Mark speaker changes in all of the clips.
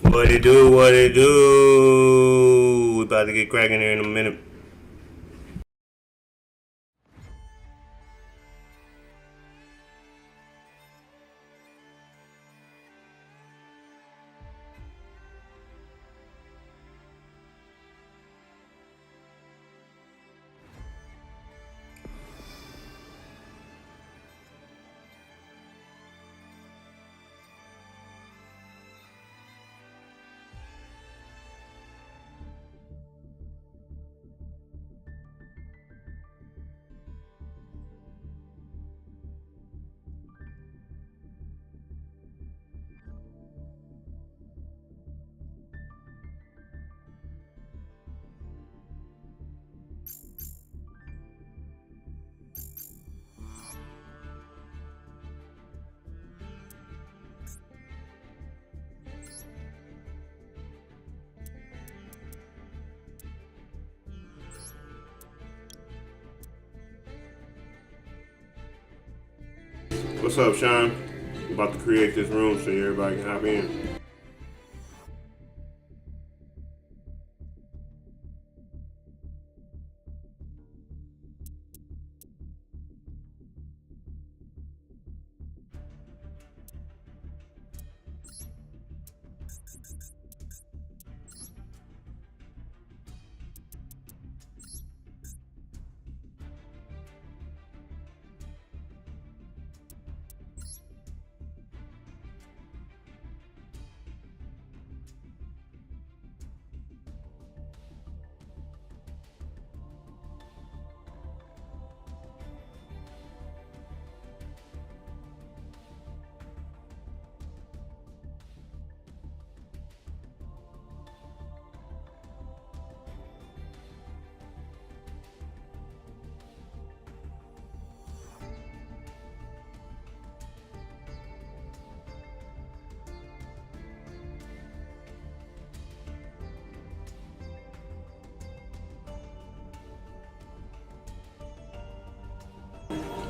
Speaker 1: What it do? What it do? We about to get cracking here in a minute. What's up, Sean? About to create this room so everybody can hop in.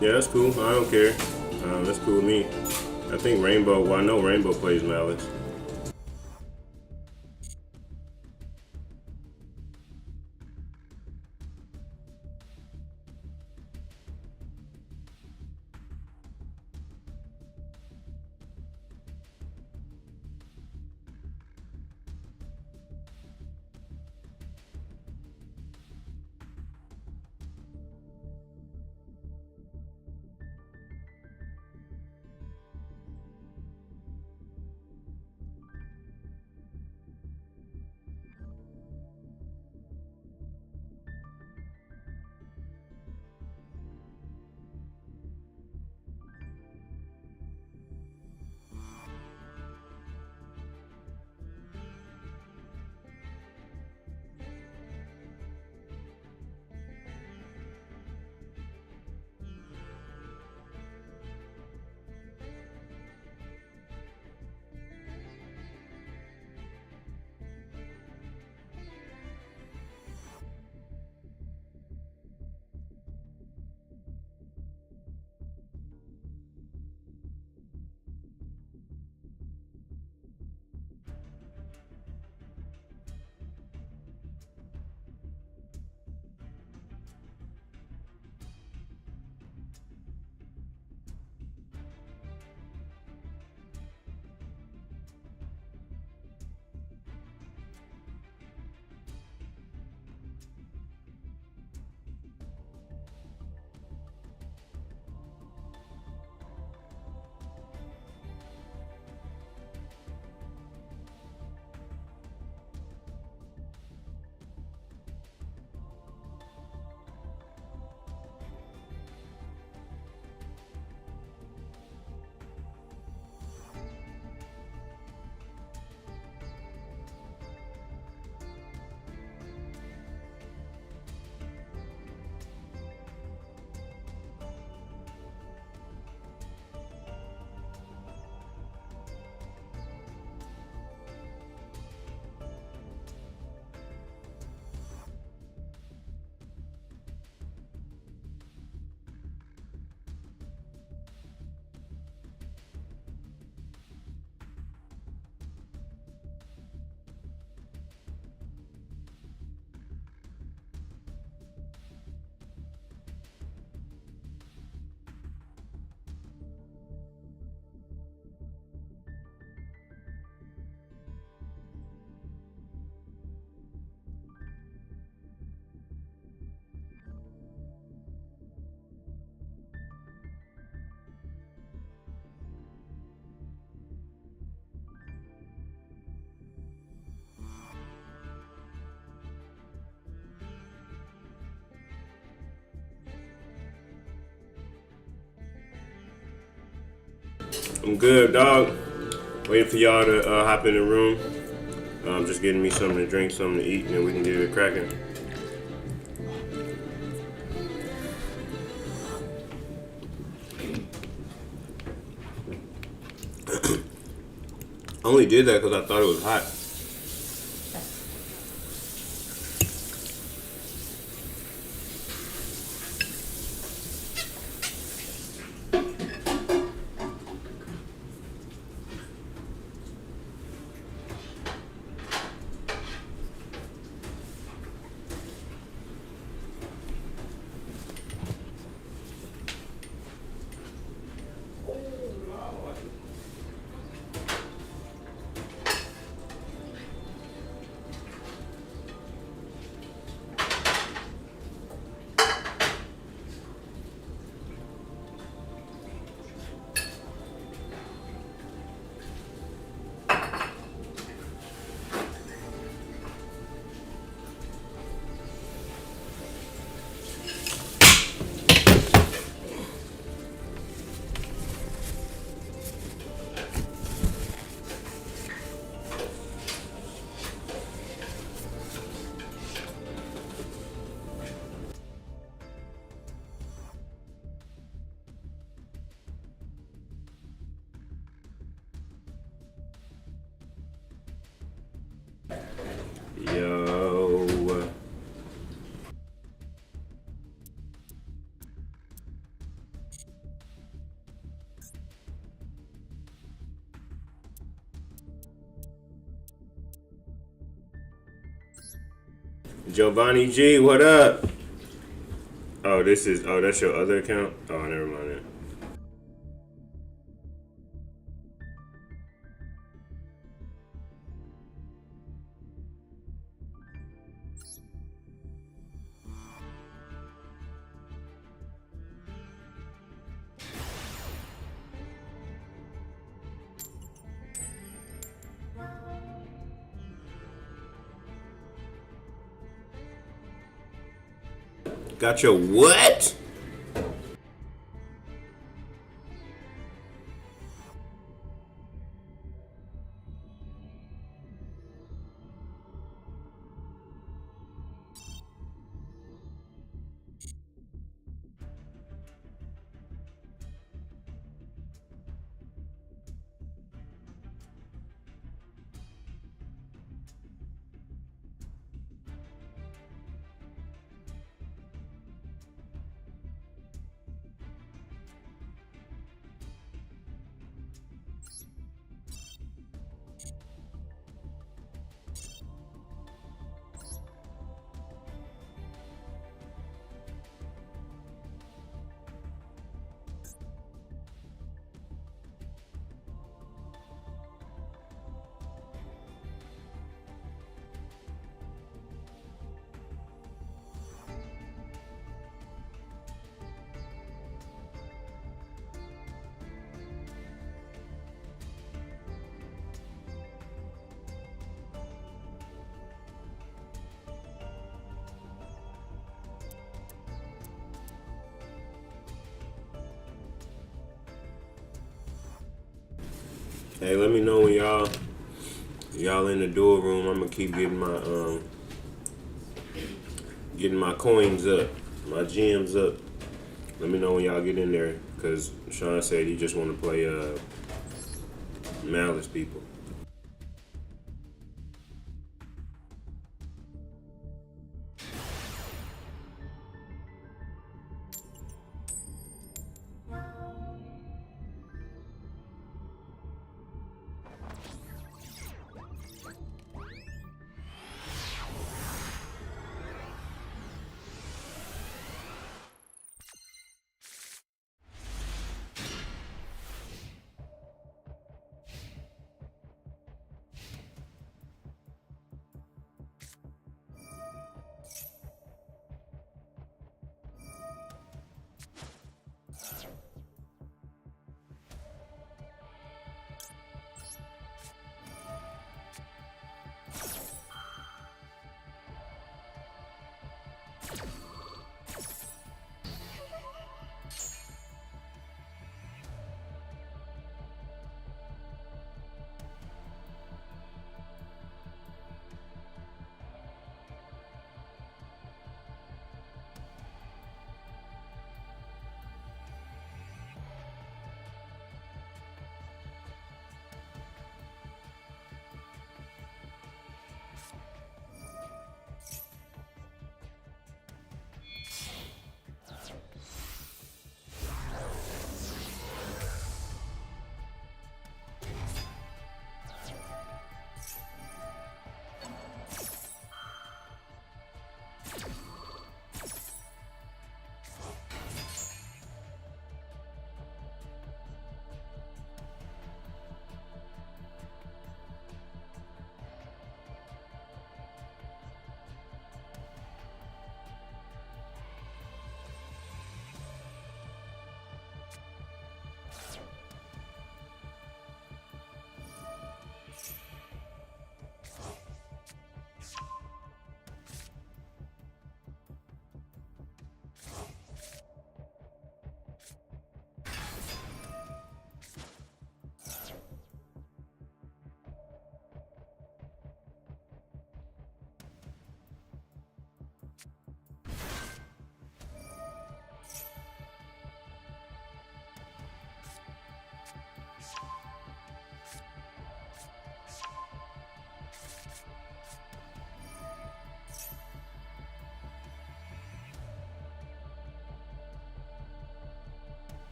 Speaker 1: Yeah, that's cool. I don't care. That's cool with me. I think Rainbow. Well, I know Rainbow plays Malice. I'm good, dog. Waiting for y'all to hop in the room. Just getting me something to drink, something to eat, and then we can get it cracking. I only did that because I thought it was hot. Yo. Giovanni G, what up? Oh, that's your other account? Oh, never mind it. Got your what? Hey, let me know when y'all in the duel room. I'm gonna keep getting my coins up, my gems up. Let me know when y'all get in there, cause Sean said he just want to play Malice people.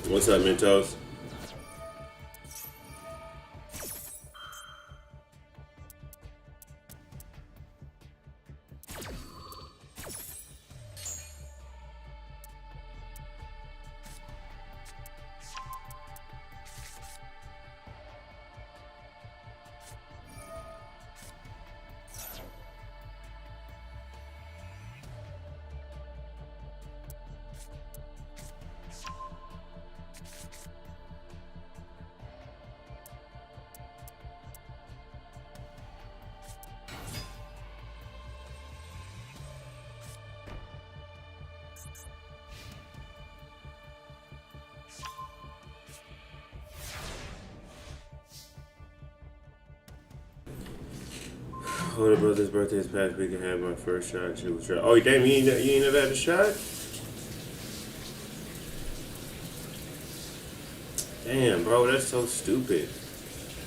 Speaker 1: What's up, Mentos? Older brother's birthday this past week. I had my first shot. She was trying. Oh, damn! You ain't never had a shot? Damn, bro, that's so stupid.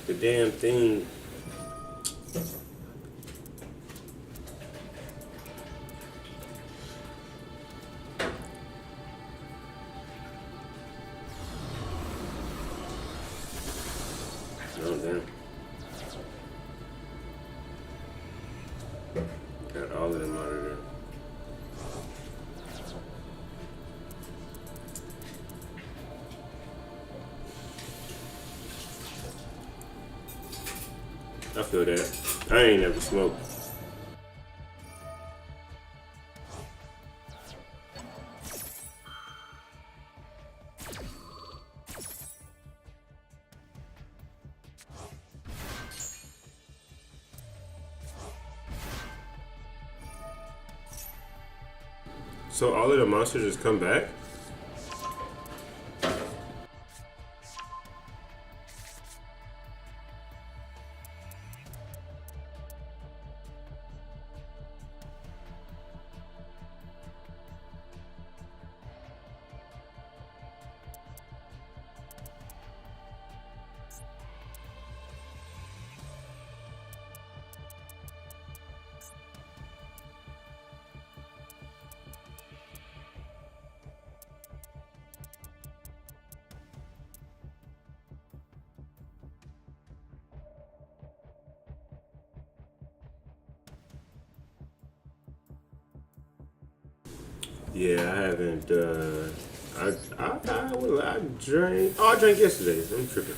Speaker 1: The damn thing. Oh, damn. Got all of them out of there. I feel that. I ain't never smoked. So all of the monsters just come back? Yeah, I haven't. I drank. Oh, I drank yesterday. I'm tripping.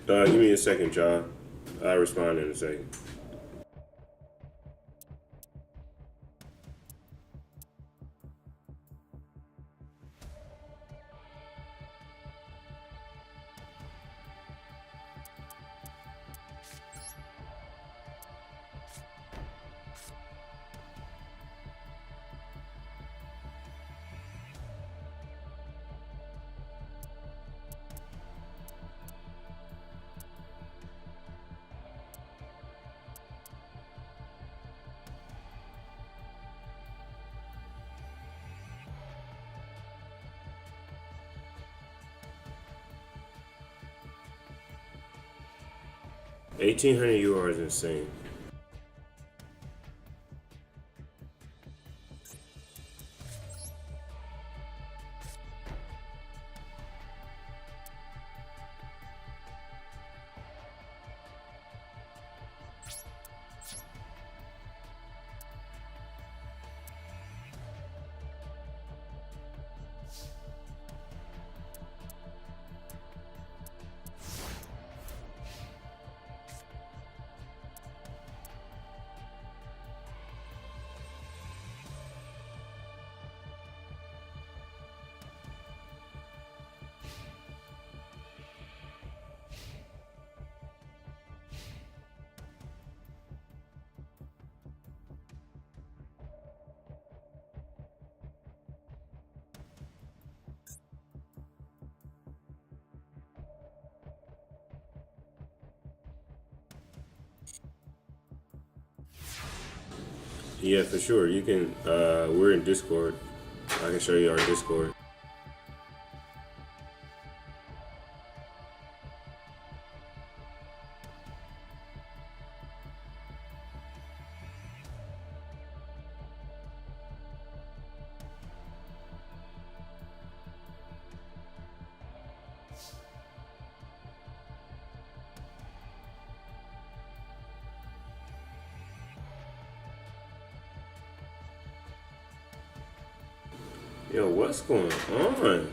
Speaker 1: Give me a second, y'all. I'll respond in a second. $1,800 is insane. Yeah, for sure. You can. We're in Discord. I can show you our Discord. Yo, what's going on?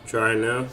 Speaker 1: Try it now.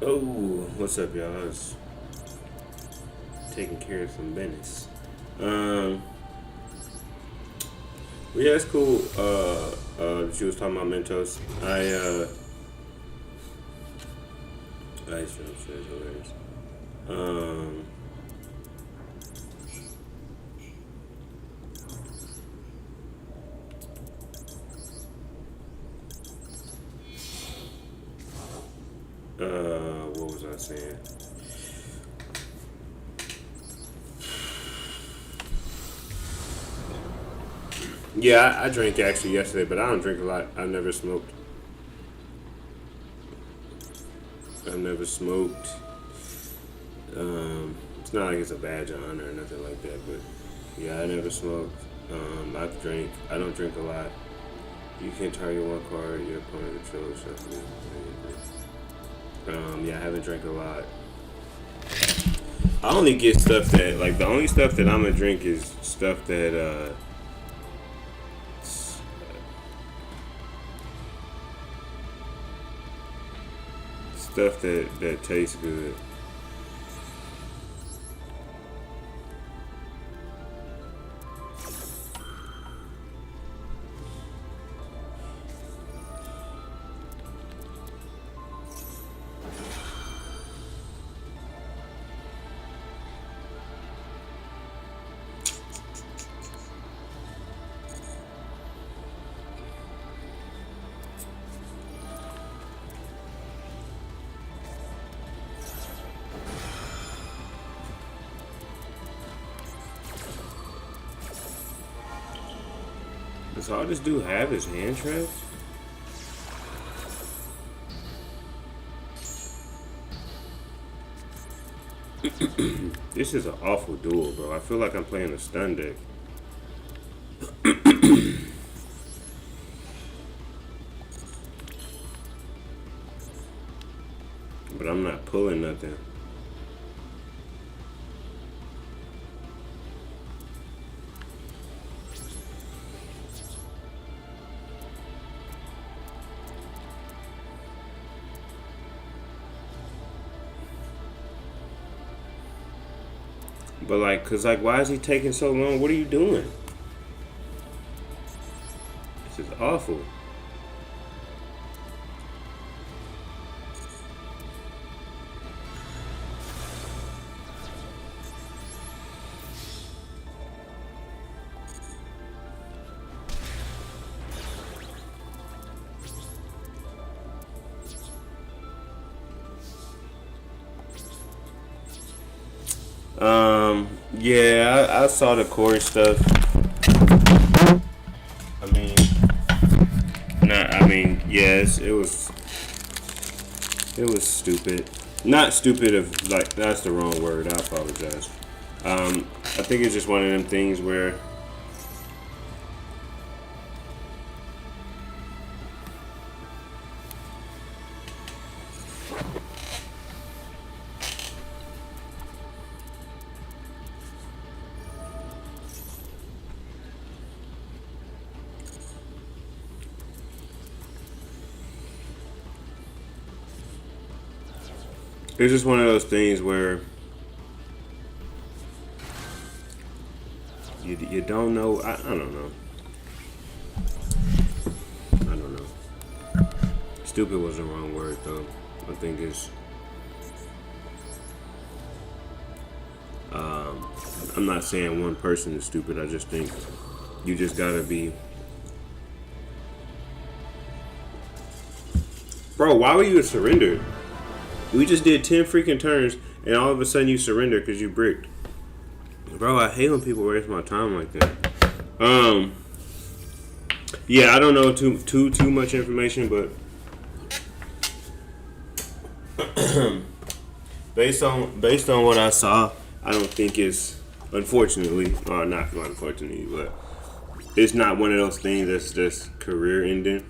Speaker 1: Oh, what's up, y'all? I was taking care of some business. But yeah, it's cool. She was talking about Mentos. I used to say it's hilarious. Um, what was I saying? Yeah, I drank actually yesterday, but I don't drink a lot. I never smoked. I never smoked. It's not like it's a badge of honor or nothing like that, but yeah, I never smoked. I've drank. I don't drink a lot. You can target one card, your opponent controls shuffle. Yeah, I haven't drank a lot. I only get stuff that, like, the only stuff that I'm gonna drink is stuff that, stuff that tastes good. Does all this dude have his hand traps? This is an awful duel, bro. I feel like I'm playing a stun deck. But I'm not pulling nothing. But like, cause like, why is he taking so long? What are you doing? This is awful. Yeah, I saw the core stuff. I mean, not. I mean, yes, it was. It was stupid. Not stupid of like that's the wrong word. I apologize. I think it's just one of them things where. It's just one of those things where you don't know. I don't know. I don't know. Stupid was the wrong word though. I think it's. I'm not saying one person is stupid. I just think you just gotta be. Bro, why were you surrendered? We just did 10 freaking turns, and all of a sudden you surrender because you bricked. Bro, I hate when people waste my time like that. Yeah, I don't know too much information, but based on what I saw, I don't think it's unfortunately, or not unfortunately, but it's not one of those things that's just career ending.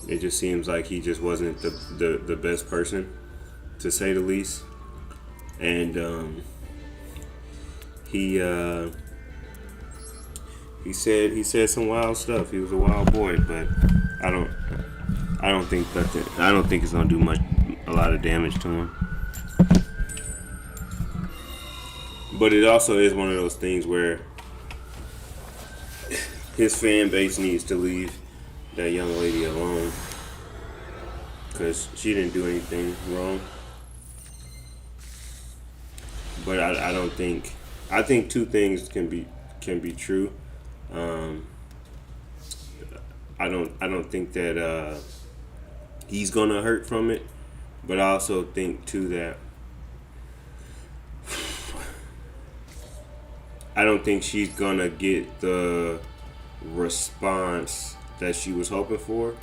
Speaker 1: It just seems like he just wasn't the best person, to say the least, and he said some wild stuff. He was a wild boy, but I don't think it's gonna do a lot of damage to him. But it also is one of those things where his fan base needs to leave that young lady alone, because she didn't do anything wrong. But I don't think, I think two things can be true. I don't think that he's gonna hurt from it, but I also think too that I don't think she's gonna get the response that she was hoping for.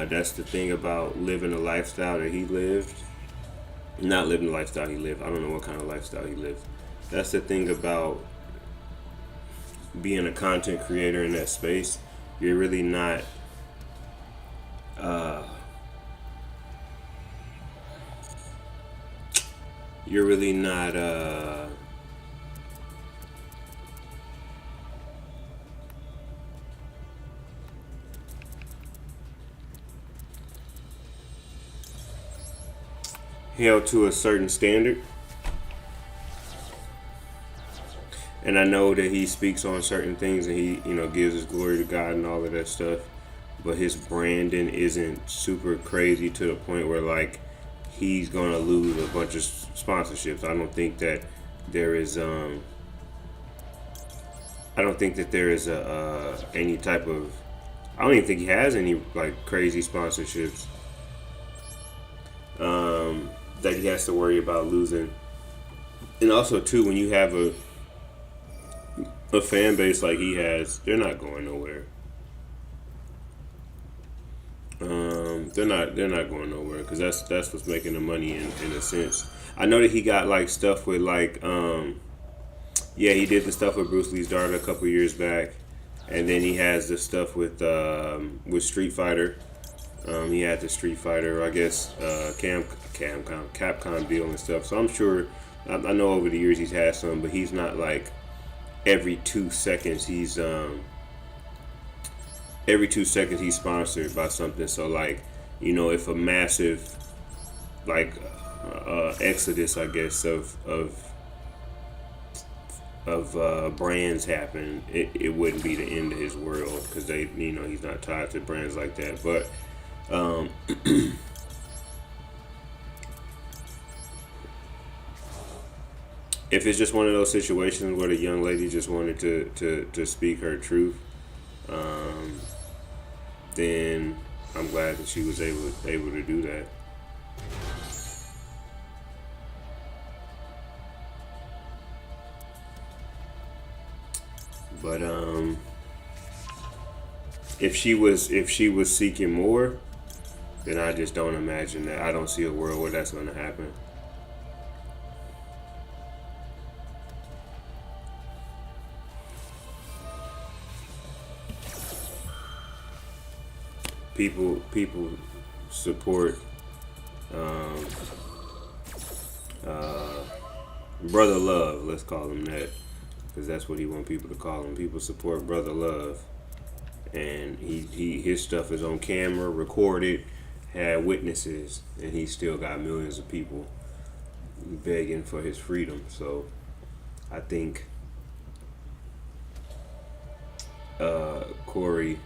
Speaker 1: That's the thing about living the lifestyle that he lived. Not living the lifestyle he lived. I don't know what kind of lifestyle he lived. That's the thing about being a content creator in that space. You're really not you're really not held to a certain standard. And I know that he speaks on certain things and he, gives his glory to God and all of that stuff. But his branding isn't super crazy to the point where like he's gonna lose a bunch of sponsorships. I don't think that there is any type of, I don't even think he has any like crazy sponsorships that he has to worry about losing. And also too, when you have a fan base like he has, they're not going nowhere. They're not going nowhere, because that's what's making the money in a sense. I know that he got like stuff with like he did the stuff with Bruce Lee's daughter a couple years back, and then he has the stuff with Street Fighter. He had the Street Fighter, I guess, Capcom deal and stuff. So I'm sure, I know over the years he's had some, but he's not like every 2 seconds he's sponsored by something. So like, if a massive like exodus, I guess, of brands happen, it wouldn't be the end of his world, because they, he's not tied to brands like that. But if it's just one of those situations where the young lady just wanted to speak her truth, then I'm glad that she was able to do that. But if she was seeking more, then I just don't imagine that. I don't see a world where that's going to happen. People support Brother Love. Let's call him that, because that's what he want people to call him. People support Brother Love, and his stuff is on camera, recorded, had witnesses, and he still got millions of people begging for his freedom. So I think Corey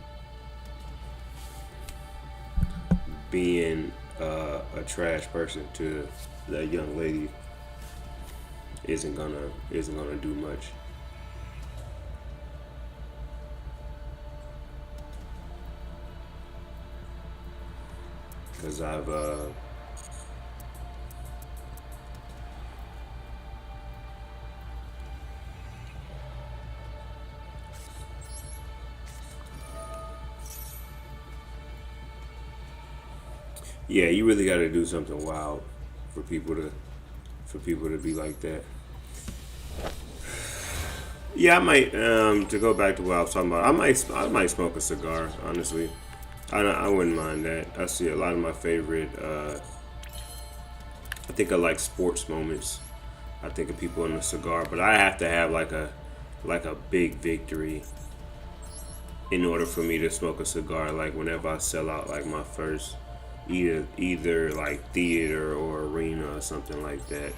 Speaker 1: being a trash person to that young lady isn't gonna do much. Because I've you really got to do something wild for people to be like that. Yeah, I might to go back to what I was talking about. I might smoke a cigar. Honestly, I wouldn't mind that. I see a lot of my favorite. I think I like sports moments. I think of people in a cigar, but I have to have like a big victory in order for me to smoke a cigar. Like whenever I sell out like my first either like theater or arena or something like that,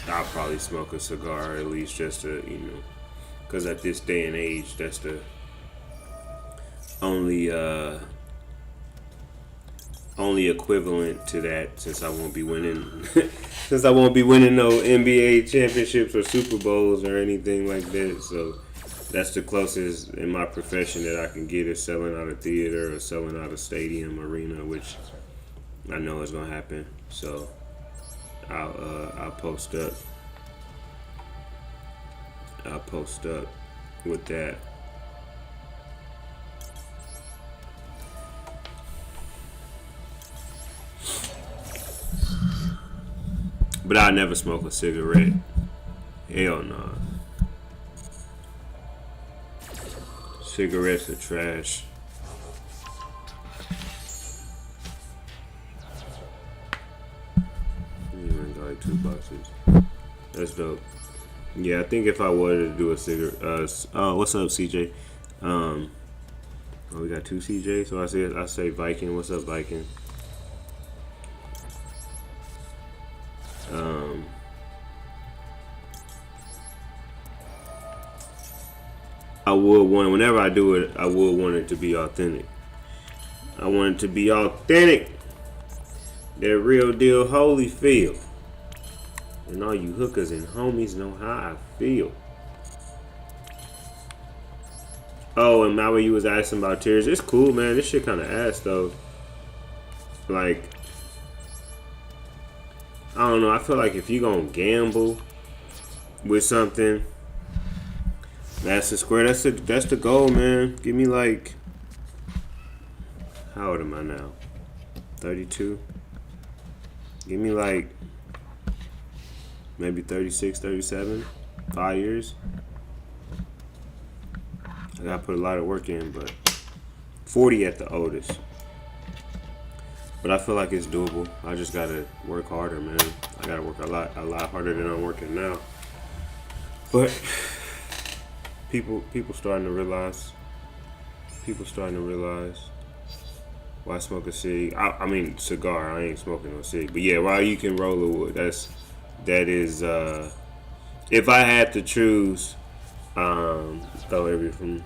Speaker 1: I'll probably smoke a cigar at least just to, because at this day and age, that's the only only equivalent to that, since I won't be winning since I won't be winning no NBA championships or Super Bowls or anything like that. So that's the closest in my profession that I can get, is selling out a theater or selling out a stadium, arena, which I know is gonna happen. So I'll post up. I'll post up with that. But I never smoke a cigarette. Hell no. Cigarettes are trash. Even got like $2. That's dope. Yeah, I think if I were to do a cigarette, what's up, CJ? Oh, we got two CJ. So I say Viking. What's up, Viking? I would want, whenever I do it, I would want it to be authentic. I want it to be authentic. That real deal holy feel. And all you hookers and homies know how I feel. Oh, and now when you was asking about tiers, it's cool, man. This shit kind of ass, though. Like, I don't know. I feel like if you gonna gamble with something, that's the square. That's the goal, man. Give me like, how old am I now? 32. Give me like maybe 36, 37. 5 years. I gotta put a lot of work in, but 40 at the oldest. But I feel like it's doable. I just gotta work harder, man. I gotta work a lot harder than I'm working now. But people starting to realize. Why smoke a cig? I mean cigar. I ain't smoking no cig. But yeah, while you can roll a wood, that is. If I had to choose, throw everything.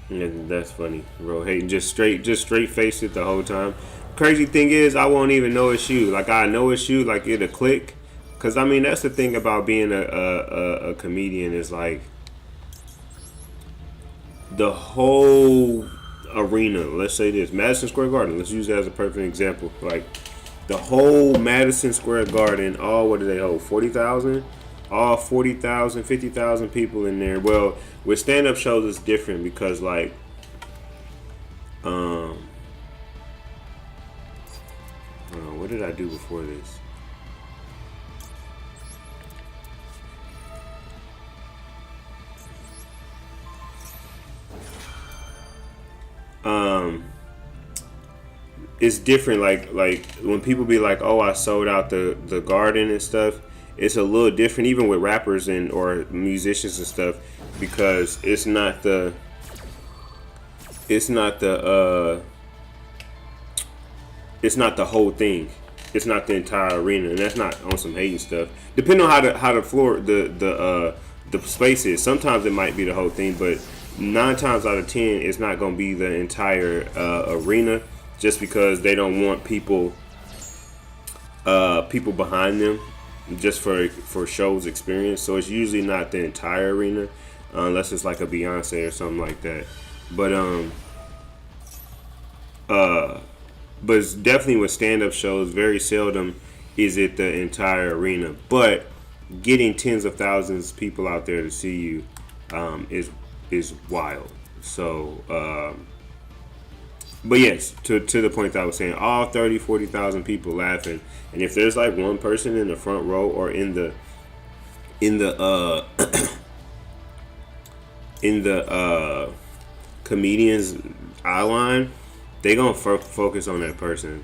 Speaker 1: Yeah, that's funny. Bro, hating just straight face it the whole time. Crazy thing is, I won't even know it's you. Like I know it's you. Like it'll click. Cause I mean that's the thing about being a comedian is like the whole arena. Let's say this Madison Square Garden. Let's use that as a perfect example. Like the whole Madison Square Garden. All what do they hold? 40,000. All 40,000, 50,000 people in there. Well, with stand-up shows, it's different because, like, what did I do before this? It's different. Like when people be like, "Oh, I sold out the garden and stuff." It's a little different, even with rappers and or musicians and stuff, because it's not the whole thing. It's not the entire arena, and that's not on some hating stuff. Depending on how the floor the space is, sometimes it might be the whole thing, but 9 times out of 10, it's not going to be the entire arena, just because they don't want people behind them. Just for show's experience, so it's usually not the entire arena, unless it's like a Beyonce or something like that. But it's definitely with stand-up shows, very seldom is it the entire arena. But getting tens of thousands of people out there to see you is wild. So, but yes, to the point that I was saying, all 30, 40,000 people laughing. And if there's like one person in the front row or in the comedian's eye line, they gonna focus on that person.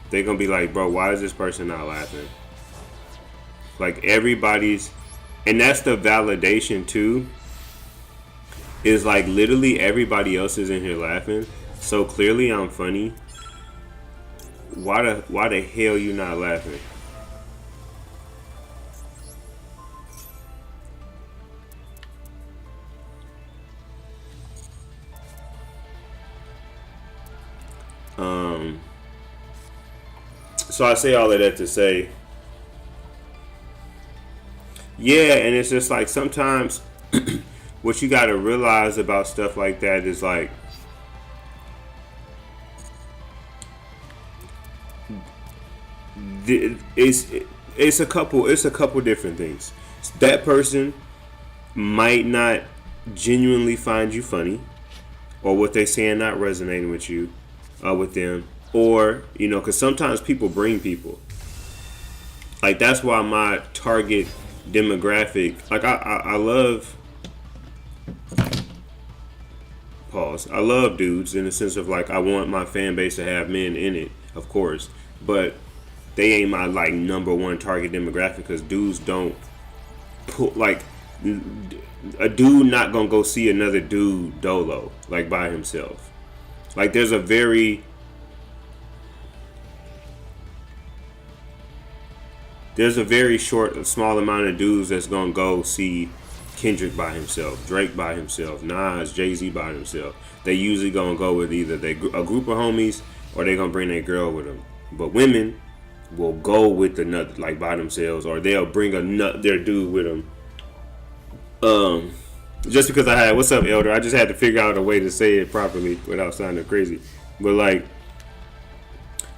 Speaker 1: They gonna be like, bro, why is this person not laughing? Like everybody's, and that's the validation too. is like literally everybody else is in here laughing, so clearly I'm funny. Why the hell you not laughing? So I say all of that to say, yeah, and it's just like sometimes what you got to realize about stuff like that is like it's a couple different things. That person might not genuinely find you funny, or what they saying not resonating with you, with them, or because sometimes people bring people. Like that's why my target demographic, like I love pause. I love dudes in the sense of like I want my fan base to have men in it, of course, but they ain't my like number one target demographic because dudes don't put like a dude not gonna go see another dude dolo like by himself. Like there's a very small amount of dudes that's gonna go see Kendrick by himself, Drake by himself, Nas, Jay-Z by himself. They usually gonna go with either a group of homies or they gonna bring their girl with them. But women will go with another like by themselves, or they'll bring their dude with them. Just because what's up, Elder? I just had to figure out a way to say it properly without sounding crazy. But like,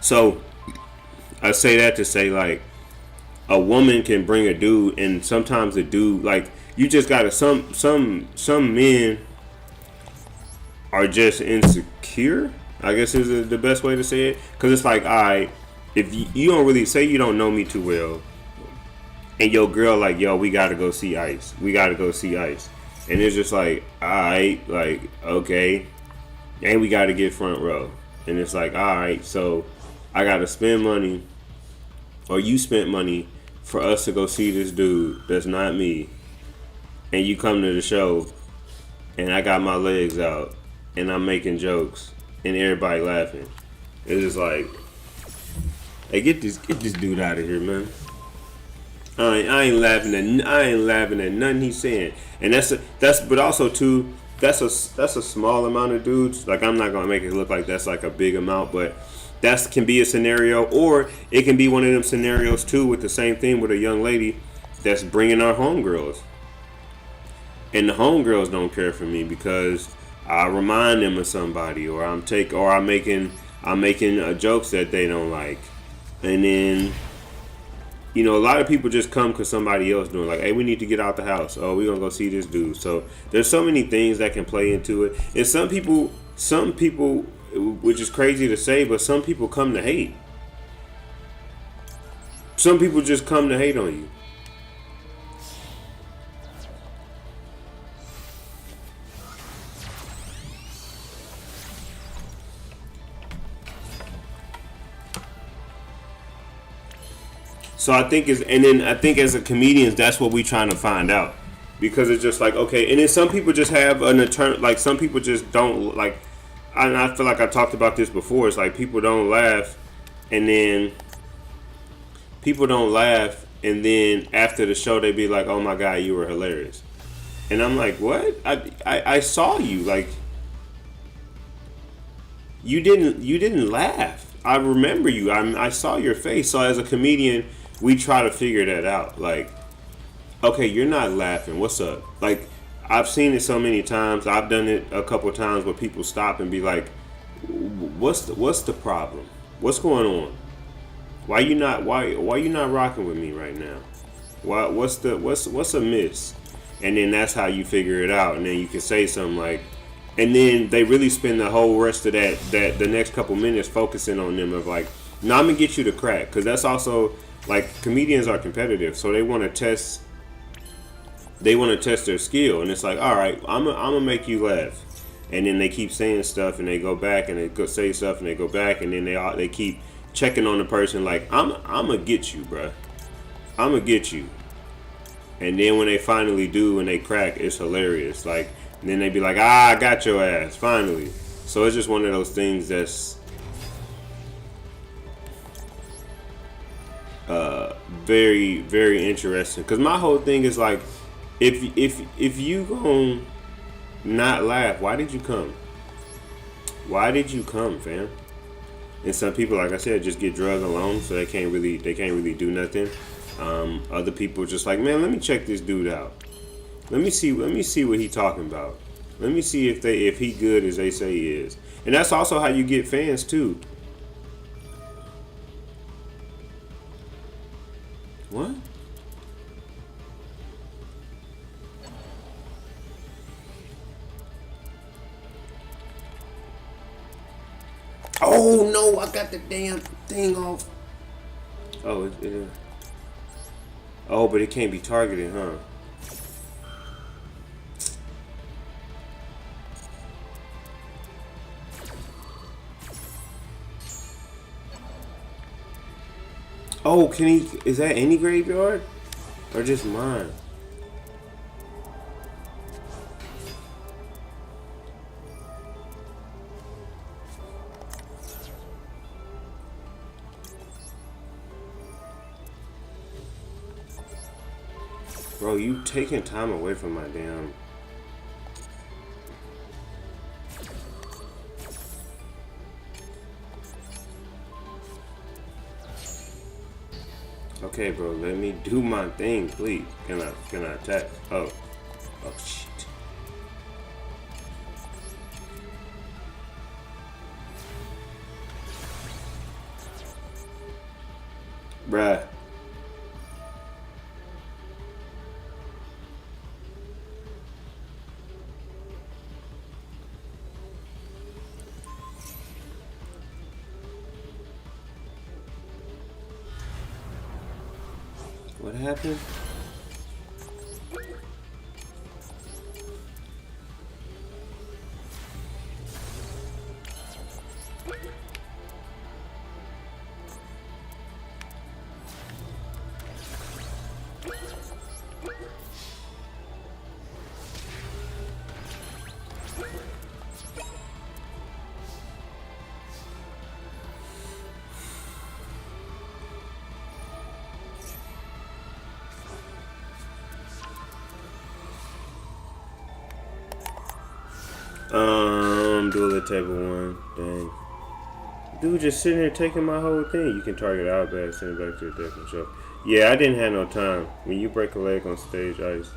Speaker 1: so I say that to say like, a woman can bring a dude, and sometimes a dude like you just gotta some men are just insecure. I guess is the best way to say it, because it's like, if you don't really say you don't know me too well, and your girl like, yo, we gotta go see Ice, and it's just like, alright, like okay, and we gotta get front row, and it's like, alright, so I gotta spend money, or you spent money for us to go see this dude that's not me, and you come to the show, and I got my legs out, and I'm making jokes, and everybody laughing. It's just like, hey, get this dude out of here, man. I ain't laughing at nothing he's saying, and but also too, that's a small amount of dudes. Like I'm not gonna make it look like that's like a big amount, but that can be a scenario, or it can be one of them scenarios too with the same thing with a young lady that's bringing our homegirls, and the homegirls don't care for me because I remind them of somebody, or I'm making jokes that they don't like, and then a lot of people just come because somebody else doing like, hey, we need to get out the house. Oh, we're gonna go see this dude. So there's so many things that can play into it, and some people, which is crazy to say, but some people come to hate. Some people just come to hate on you. So I think as a comedians, that's what we trying to find out, because it's just like, okay, and then some people just have an eternal, like some people just don't like. I feel like I talked about this before. It's like people don't laugh, and then after the show they be like, "Oh my God, you were hilarious," and I'm like, "What? I saw you, like you didn't laugh. I remember you. I saw your face." So as a comedian, we try to figure that out. Like, okay, you're not laughing. What's up? Like, I've seen it so many times. I've done it a couple of times where people stop and be like, "What's the problem? What's going on? Why you not rocking with me right now? What's amiss?" And then that's how you figure it out. And then you can say something like, and then they really spend the whole rest of that the next couple minutes focusing on them of like, "No, I'm gonna get you to crack," because that's also like comedians are competitive, so they want to test. They want to test their skill, and it's like, all right, I'm gonna make you laugh, and then they keep saying stuff, and they go back, and they go say stuff, and they go back, and then they keep checking on the person, like, I'm gonna get you, bruh. I'm gonna get you, and then when they finally do, and they crack, it's hilarious. Like And then they be like, ah, I got your ass, finally. So it's just one of those things that's very, very interesting. Cause my whole thing is like, if you gon' not laugh, why did you come? Why did you come, fam? And some people, like I said, just get drugged alone, so they can't really do nothing. Other people just like, man, let me check this dude out. Let me see what he talking about. Let me see if he good as they say he is. And that's also how you get fans too. What? Oh no, I got the damn thing off. Oh, oh, but it can't be targeted, huh? Oh, can he? Is that any graveyard? Or just mine? Bro, you taking time away from my damn... Okay, bro, let me do my thing, please. Can I attack? Oh shit. Bruh. What happened? Duel at table 1. Dang. Dude just sitting here taking my whole thing. You can target Outback, send it back to the deck and show. Yeah, I didn't have no time. When you break a leg on stage ice.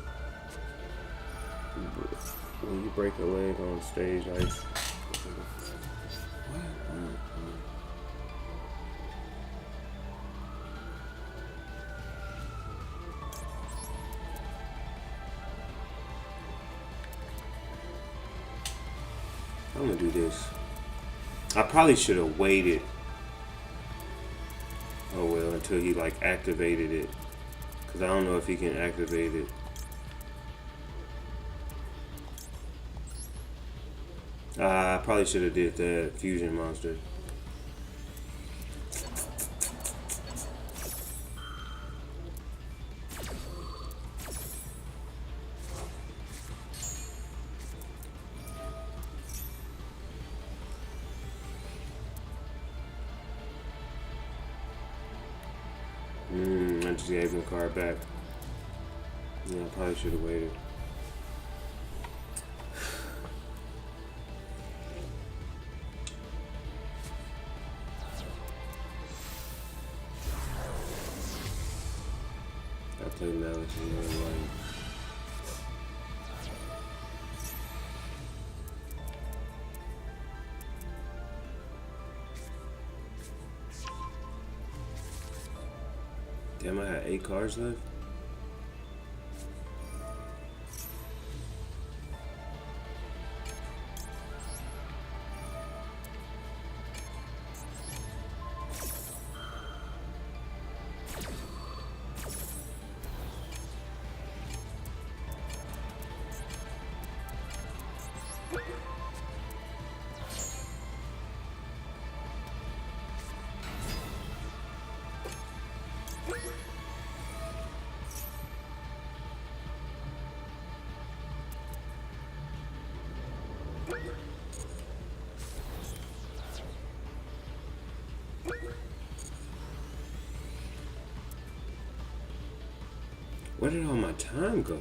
Speaker 1: When you break a leg on stage ice. I'm gonna do this. I probably should have waited. Oh well, until he like activated it, cause I don't know if he can activate it. I probably should have did that fusion monster. I just gave him the card back. Yeah, I probably should have waited. I played Malice in real life. Damn, I had 8 cards left. Where did all my time go?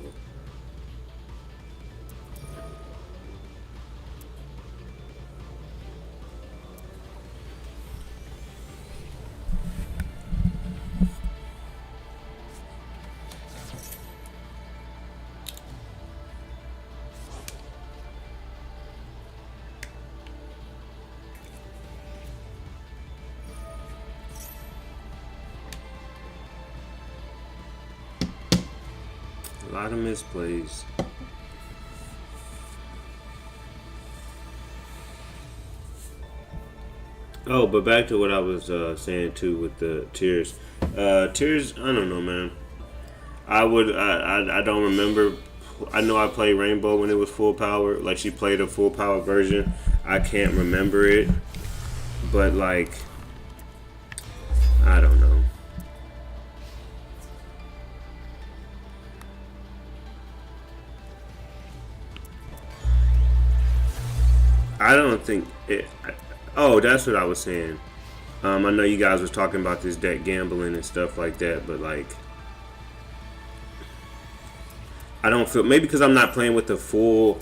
Speaker 1: A lot of misplays. Oh, but back to what I was saying too with the tiers. Tiers, I don't know, man. I don't remember. I know I played Rainbow when it was full power. Like she played a full power version. I can't remember it, but like, I don't know. I don't think it. Oh, that's what I was saying. I know you guys was talking about this deck gambling and stuff like that, but like, I don't feel maybe because I'm not playing with the full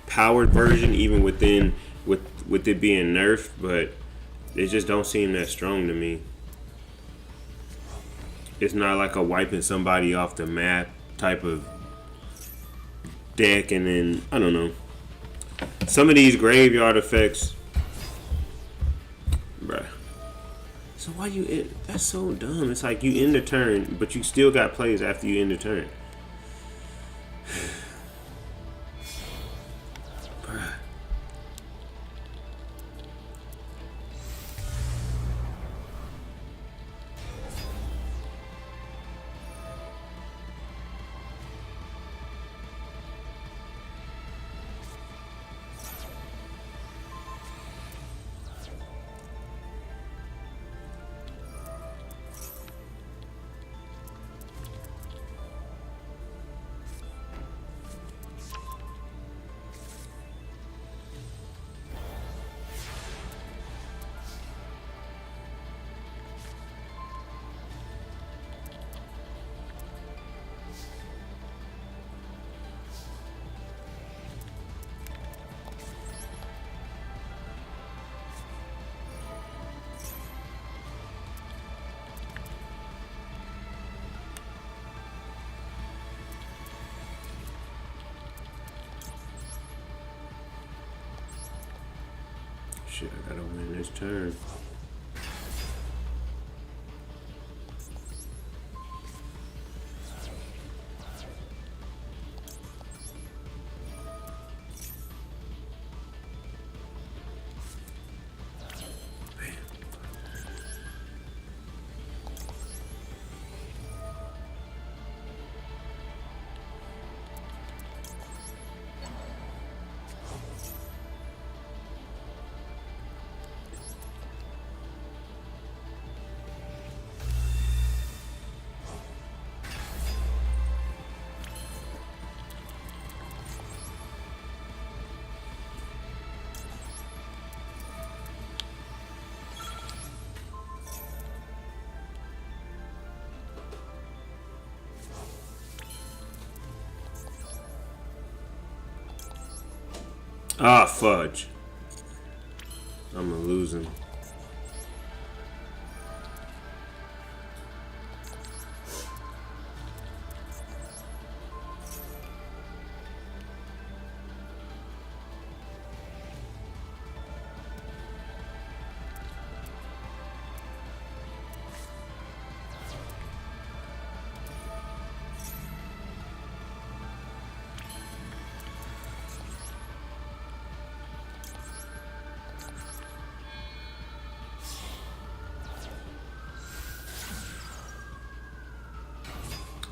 Speaker 1: powered version, even with it being nerfed, but it just don't seem that strong to me. It's not like a wiping somebody off the map type of deck, and then I don't know. Some of these graveyard effects, bruh. So why you end? That's so dumb. It's like you end the turn, but you still got plays after you end the turn. Bruh. Shit, I gotta win this turn. Ah, fudge. I'm a losing.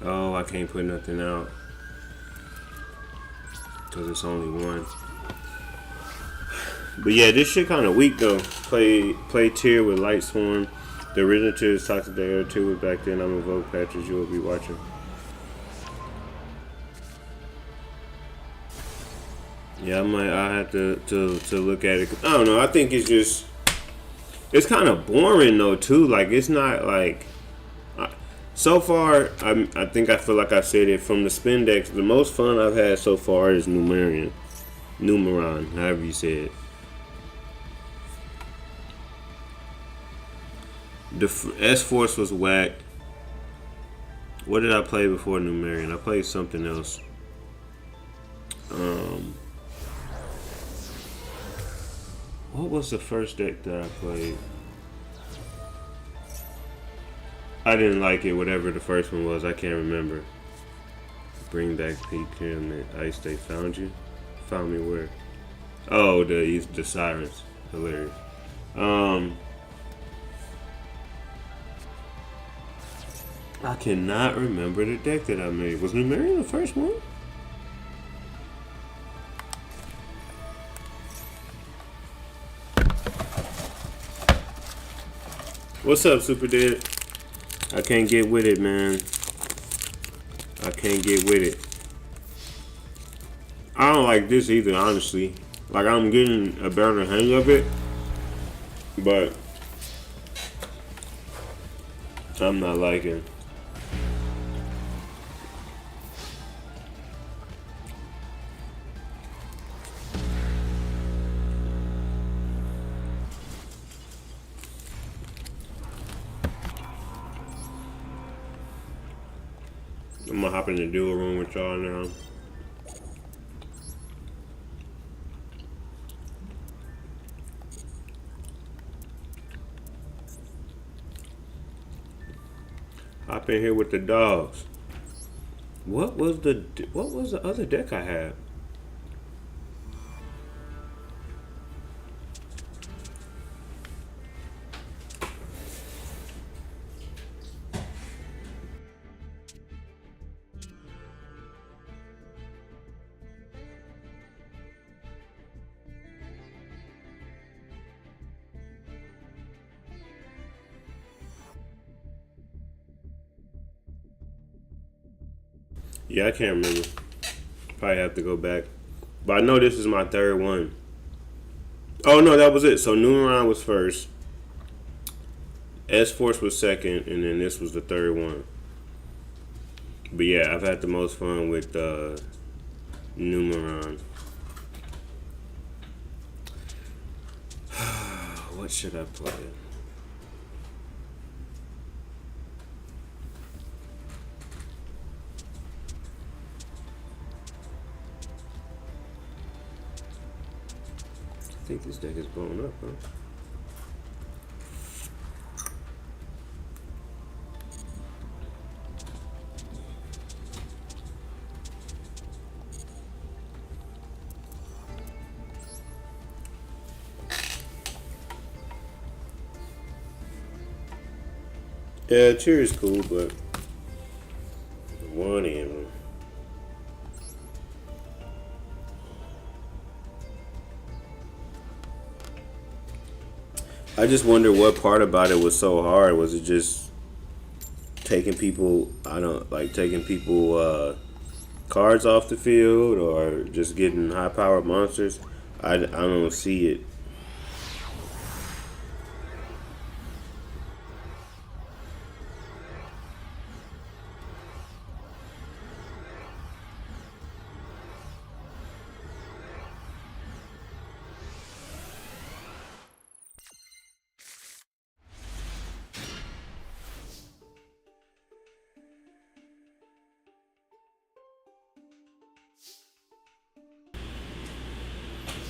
Speaker 1: Oh, I can't put nothing out because it's only one. But yeah, this shit kind of weak though. Play tier with Light Swarm. The original tier is Toxic Day. Tier was back then. I'm a vote patches. You will be watching. Yeah, I have to look at it. I don't know. I think it's kind of boring though too. Like it's not like. So far, I think I feel like I said it from the spin decks. The most fun I've had so far is Numeron, however you say it. The S-Force was whacked. What did I play before Numerian? I played something else. What was the first deck that I played? I didn't like it, whatever the first one was. I can't remember. Bring back Pete Kim and Ice They found you. Found me where? Oh, the sirens. Hilarious. I cannot remember the deck that I made. Was Numerian the first one? What's up, Super Dead? I can't get with it, man. I can't get with it. I don't like this either, honestly. Like, I'm getting a better hang of it, but I'm not liking. I'm gonna hop in the duel room with y'all now. Hop in here with the dogs. What was the other deck I had? Yeah, I can't remember. Probably have to go back. But I know this is my third one. Oh no, that was it. So Numeron was first. S-Force was second, and then this was the third one. But yeah, I've had the most fun with Numeron. What should I play? I think this deck is blown up, huh? Yeah, cheer is cool, but one in. I just wonder what part about it was so hard. Was it just taking people? Taking people cards off the field, or just getting high-powered monsters. I don't see it.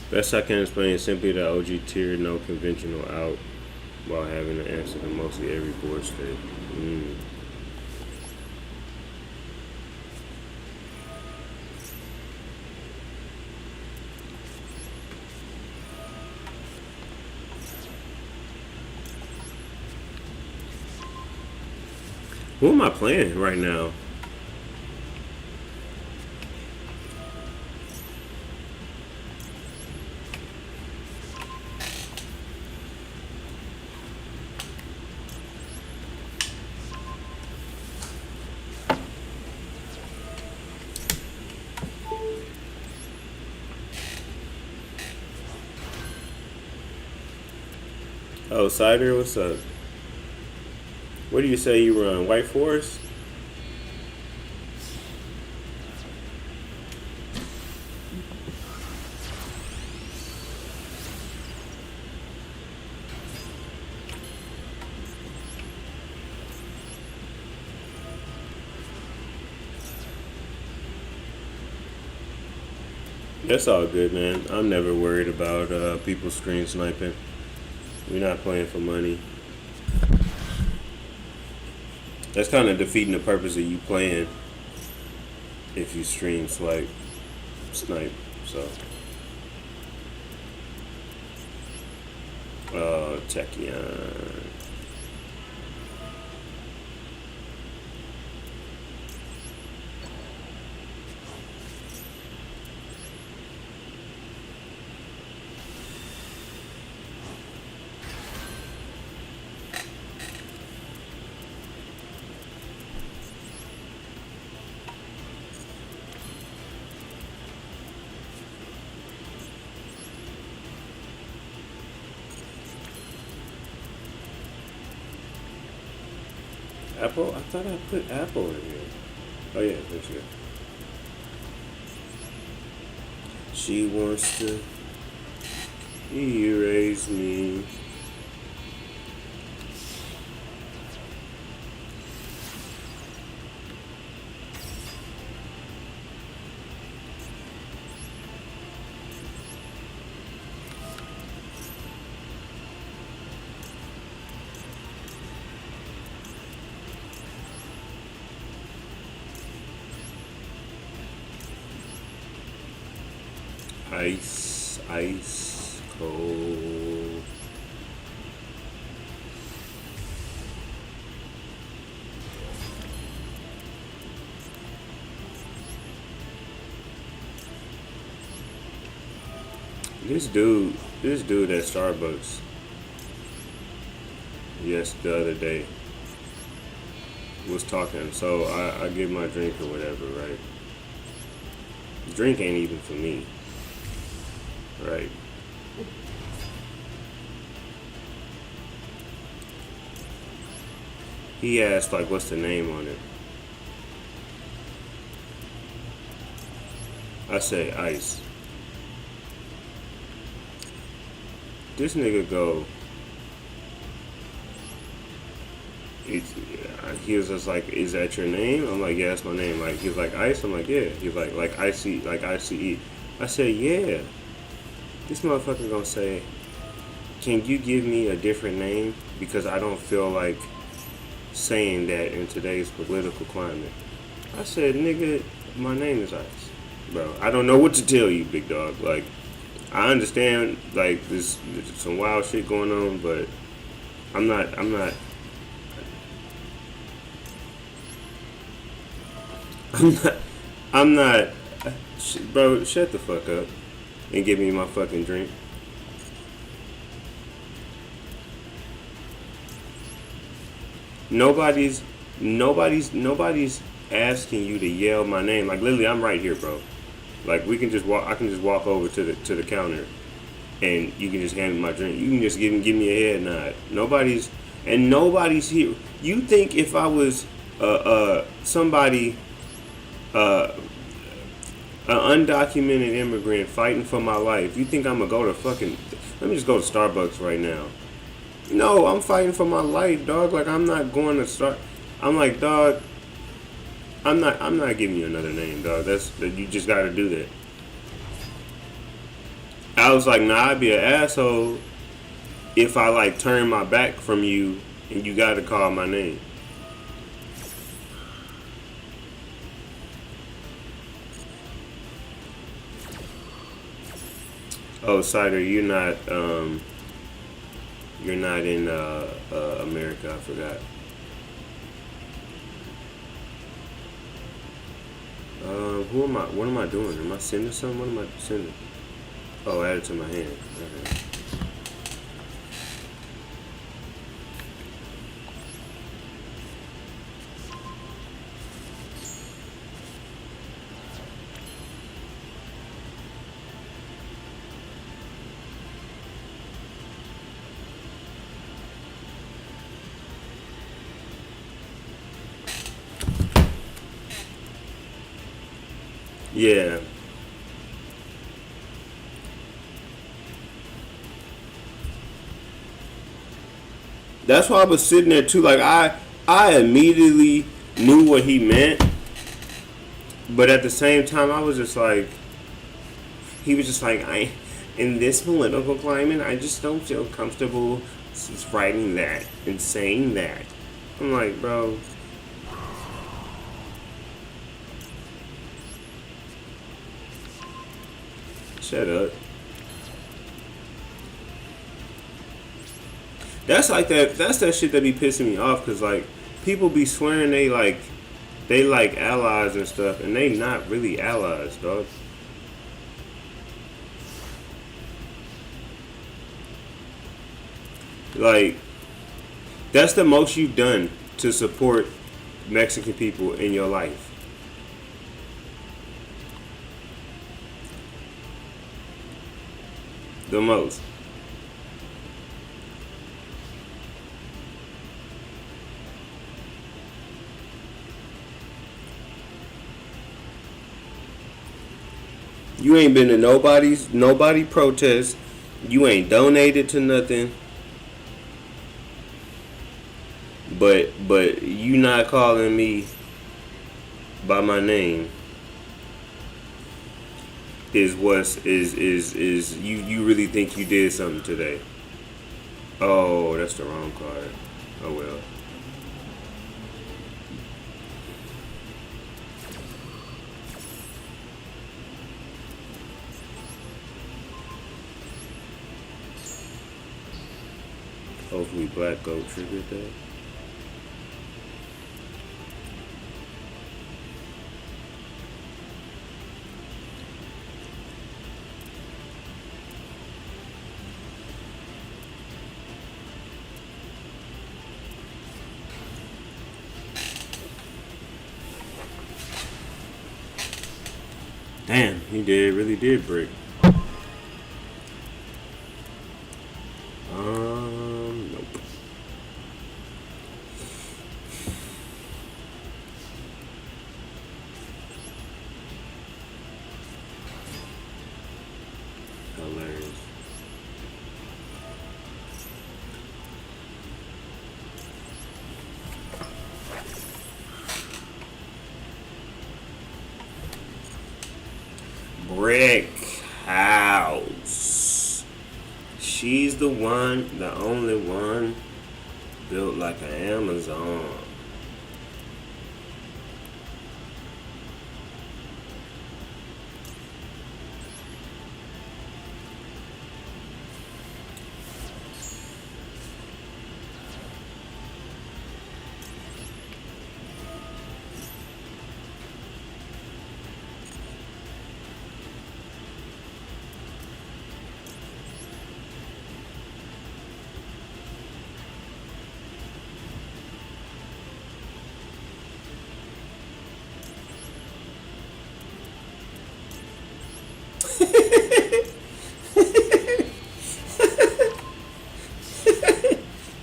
Speaker 1: Best I can explain is simply that OG tier, no conventional out, while having to answer to mostly every board state. Who am I playing right now? Oh, Cider, what's up? What do you say you run? White Forest? That's all good, man. I'm never worried about people screen sniping. We're not playing for money. That's kind of defeating the purpose of you playing if you stream snipe. So, Techion. Apple? I thought I put Apple in here. Oh yeah, there she go. She wants to erase me. Ice cold. This dude at Starbucks, yes, the other day, was talking. So I get my drink or whatever, right? The drink ain't even for me. Right. He asked, like, what's the name on it? I say ice. This nigga go, he was just like, is that your name? I'm like, yeah, that's my name. Like, he's like, ice? I'm like, yeah. He's like icy, like ICE. I said, yeah. This motherfucker gonna say, can you give me a different name? Because I don't feel like saying that in today's political climate. I said, nigga, my name is Ice. Bro, I don't know what to tell you, big dog. Like, I understand, like, there's some wild shit going on, but I'm not, bro, shut the fuck up and give me my fucking drink. Nobody's asking you to yell my name. Like, literally, I'm right here, bro. Like, we can just walk. I can just walk over to the counter, and you can just hand me my drink. You can just give me a head nod. Nobody's here. You think if I was somebody, an undocumented immigrant fighting for my life, you think I'm gonna go to fucking? Let me just go to Starbucks right now. No, I'm fighting for my life, dog. Like, I'm not going to start. I'm like, dog. I'm not giving you another name, dog. You just got to do that. I was like, nah, I'd be an asshole if I like turn my back from you and you got to call my name. Oh, Cider, you're not in America. I forgot. Who am I? What am I doing? Am I sending something? What am I sending? Oh, add it to my hand. Okay. Yeah. That's why I was sitting there too. Like I immediately knew what he meant, but at the same time, I was just like, he was just like, in this political climate, I just don't feel comfortable writing that and saying that. I'm like, bro, shut up. That's like that. That's that shit that be pissing me off. Cause like people be swearing they like allies and stuff, and they not really allies, dog. Like that's the most you've done to support Mexican people in your life. The most. You ain't been to nobody protest. You ain't donated to nothing. But you not calling me by my name is you really think you did something today. Oh, that's the wrong card. Oh well. Hopefully Black Goat triggered that. Damn, he really did break. Nope. Hilarious. Brick house. She's the one, the only one built like an Amazon.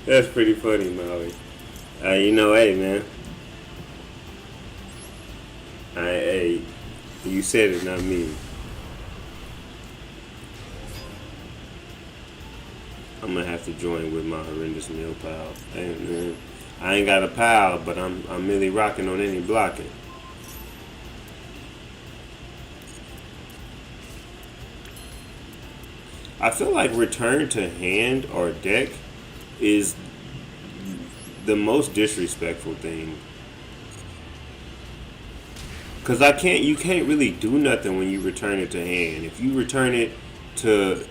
Speaker 1: That's pretty funny, Molly. Hey man, hey, you said it, not me. I'm gonna have to join with my horrendous meal pal. Hey, man, I ain't got a pal, but I'm really rocking on any blocking. I feel like return to hand or deck is the most disrespectful thing. Cause you can't really do nothing when you return it to hand. If you return it to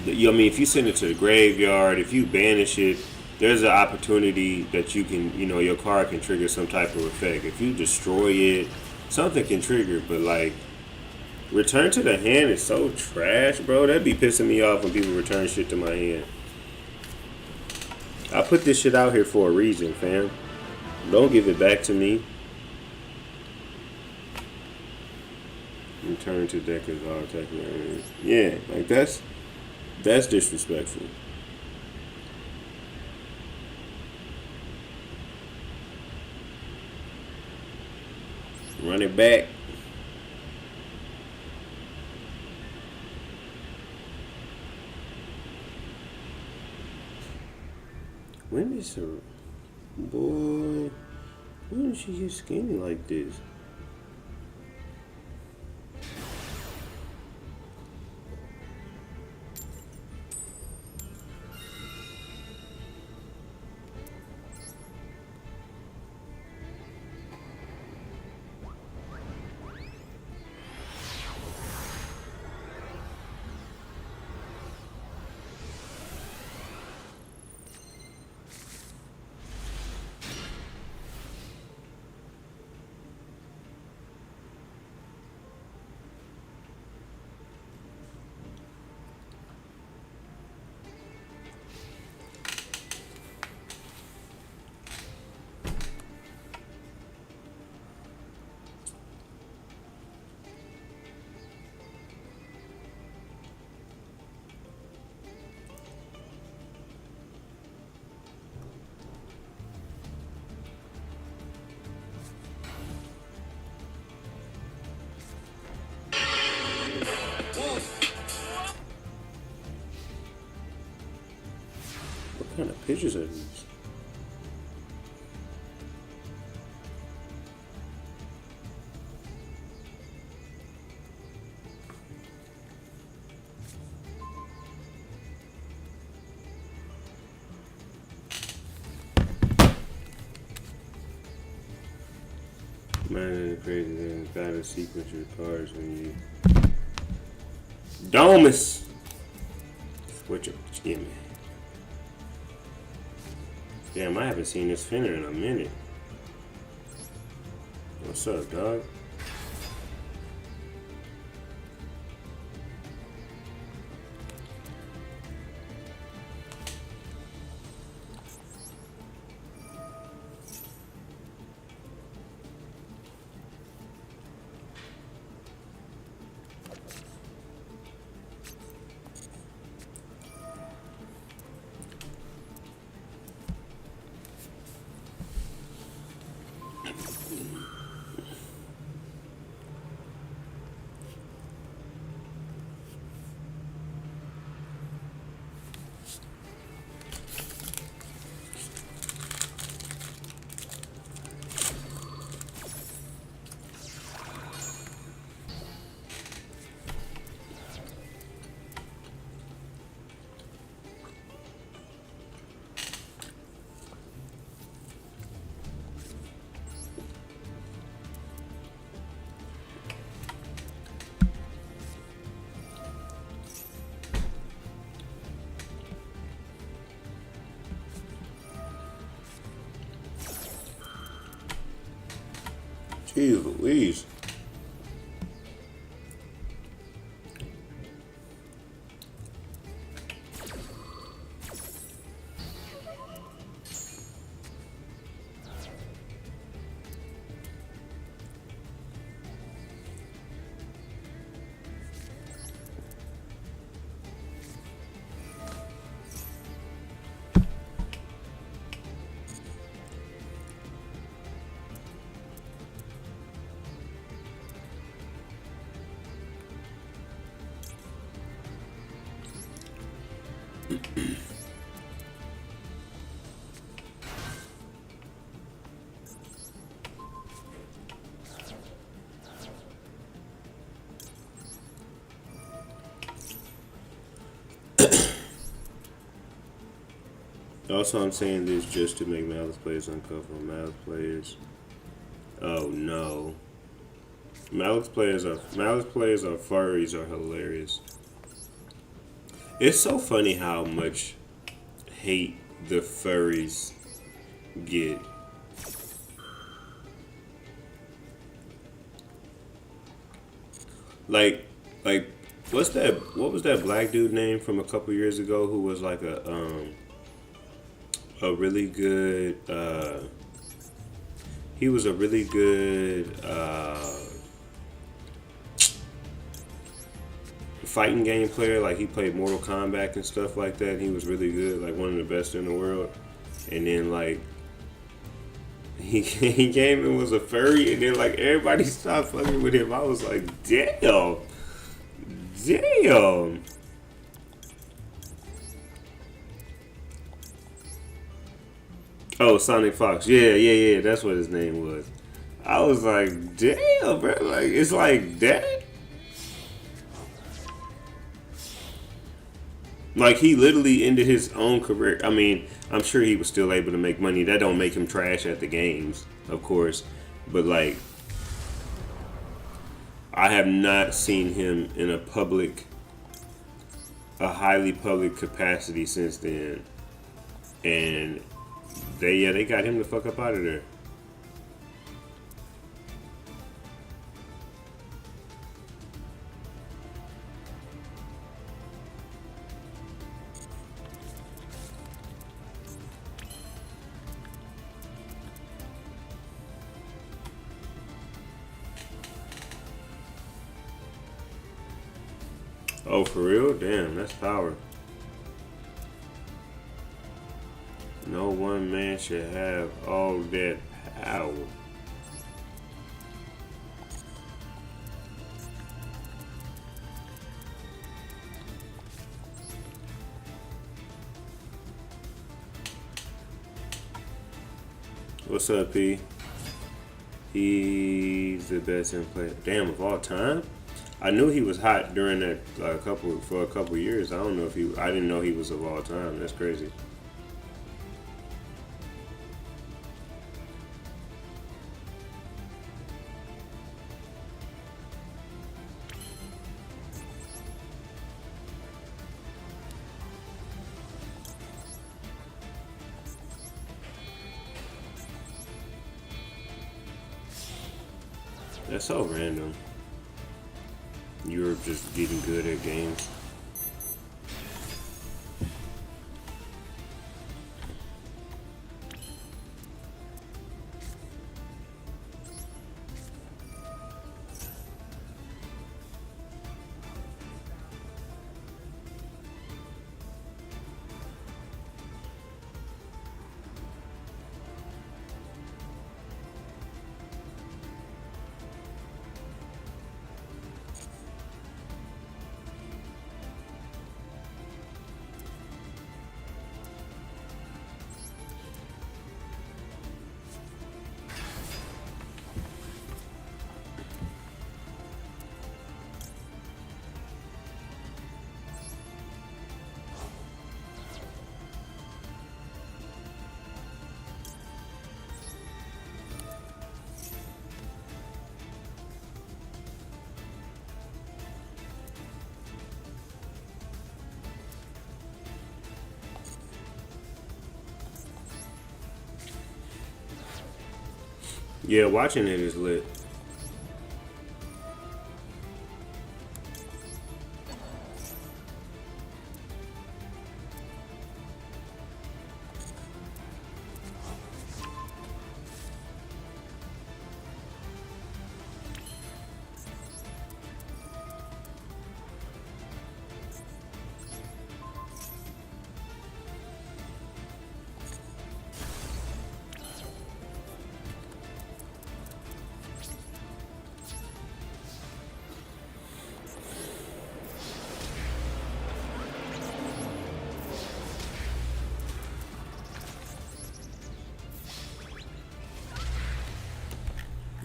Speaker 1: if you send it to the graveyard, if you banish it, there's an opportunity that you can, your card can trigger some type of effect. If you destroy it, something can trigger. But like, return to the hand is so trash, bro. That'd be pissing me off when people return shit to my hand. I put this shit out here for a reason, fam. Don't give it back to me. Return to deck is all attacking. Yeah, like that's disrespectful. Run it back. When is her boy? When did she get skinny like this? What kind of pictures are these? Man, it's crazy. Then gotta sequence your cards when you. Domus! What you give me? Damn, I haven't seen this Finner in a minute. What's up, dog? Jeez Louise. Also, I'm saying this just to make Malice players uncomfortable. Malice players. Oh no. Malice players are furries are hilarious. It's so funny how much hate the furries get. Like, what's that? What was that black dude name from a couple years ago who was like a really good. He was a really good fighting game player. Like he played Mortal Kombat and stuff like that. He was really good, like one of the best in the world. And then like he came and was a furry, and then like everybody stopped fucking with him. I was like, damn, damn. Oh, Sonic Fox. Yeah, yeah, yeah. That's what his name was. I was like, damn, bro. Like, it's like that. Like, he literally ended his own career. I mean, I'm sure he was still able to make money. That don't make him trash at the games, of course. But, like, I have not seen him in a highly public capacity since then. And they got him the fuck up out of there. Oh, for real? Damn, that's power. No one man should have all that power. What's up, P? He's the best in play. Damn, of all time? I knew he was hot during that for a couple years. I don't know if he. I didn't know he was of all time. That's crazy. That's so random. You're just getting good at games. Yeah, watching it is lit.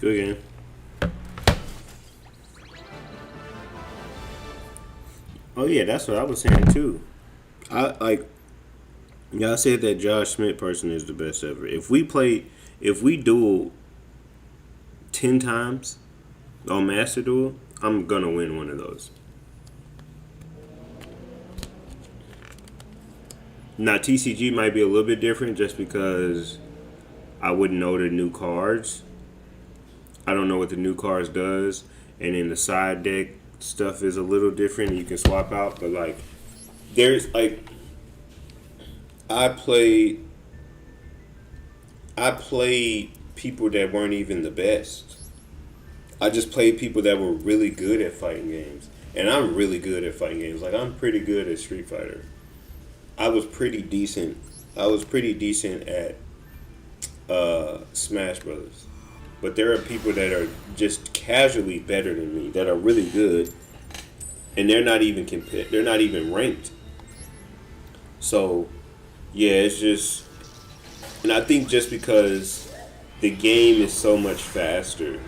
Speaker 1: Good game. Oh yeah, that's what I was saying too. I like y'all said that Josh Smith person is the best ever. If we duel 10 times on Master Duel, I'm gonna win one of those. Now TCG might be a little bit different just because I wouldn't know the new cards. I don't know what the new cards does, and then the side deck stuff is a little different. You can swap out, but like there's like I played people that weren't even the best. I just played people that were really good at fighting games, and I'm really good at fighting games. Like I'm pretty good at Street Fighter. I was pretty decent. I was pretty decent at Smash Brothers. But there are people that are just casually better than me that are really good, and they're not even they're not even ranked. So yeah, it's just, and I think just because the game is so much faster,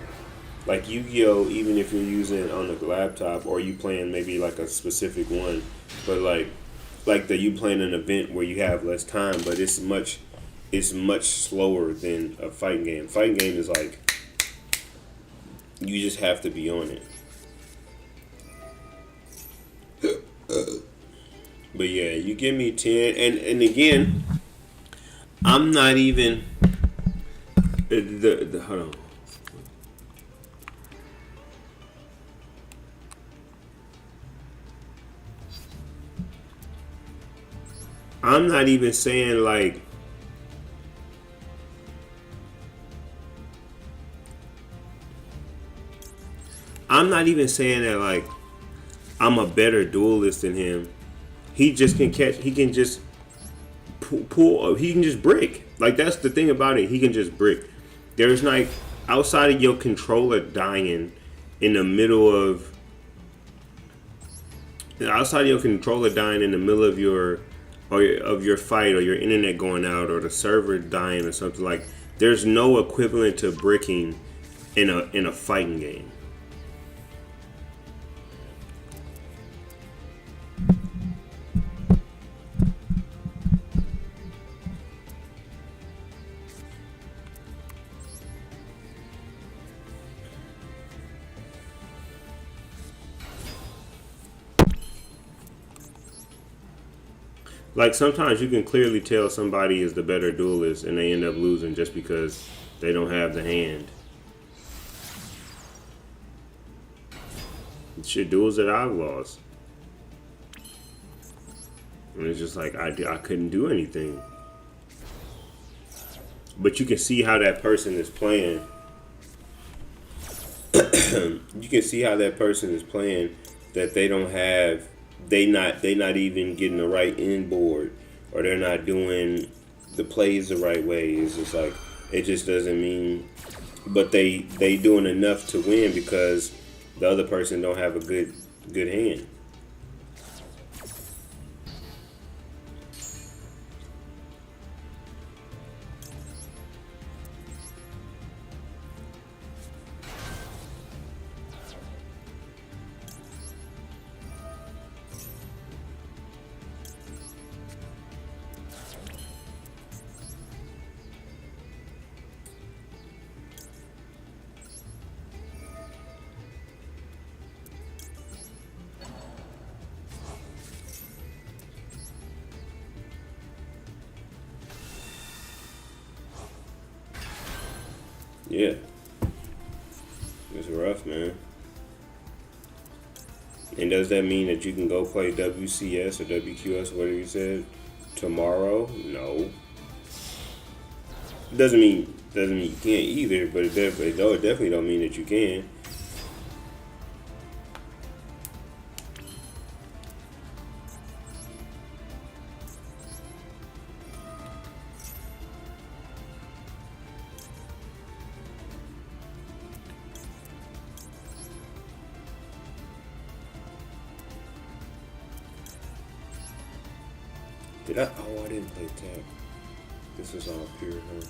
Speaker 1: like Yu-Gi-Oh, even if you're using it on the laptop or you playing maybe like a specific one, but like that you playing an event where you have less time, but it's much slower than a fighting game. Fighting game is like you just have to be on it. But yeah, you give me 10, and again, I'm not even the hold on. I'm not even saying like I'm not even saying that like I'm a better duelist than him. He just can catch. He can just pull. He can just brick. Like that's the thing about it. He can just brick. There's like outside of your controller dying in the middle of outside of your controller dying in the middle of of your fight, or your internet going out, or the server dying or something like. There's no equivalent to bricking in a fighting game. Like sometimes you can clearly tell somebody is the better duelist and they end up losing just because they don't have the hand. Shit, duels that I've lost. And it's just like I couldn't do anything. But you can see how that person is playing. You can see how that person is playing that they don't have they not even getting the right inboard, or they're not doing the plays the right way. It's just like it just doesn't mean, but they doing enough to win because the other person don't have a good hand. Yeah, it's rough, man. And does that mean that you can go play WCS or WQS, whatever you said, tomorrow? No. Doesn't mean you can't either, but it definitely don't mean that you can. Did I? Oh, I didn't play tag. This is all pure, huh?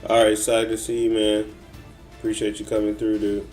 Speaker 1: All right, excited to see you, man. Appreciate you coming through, dude.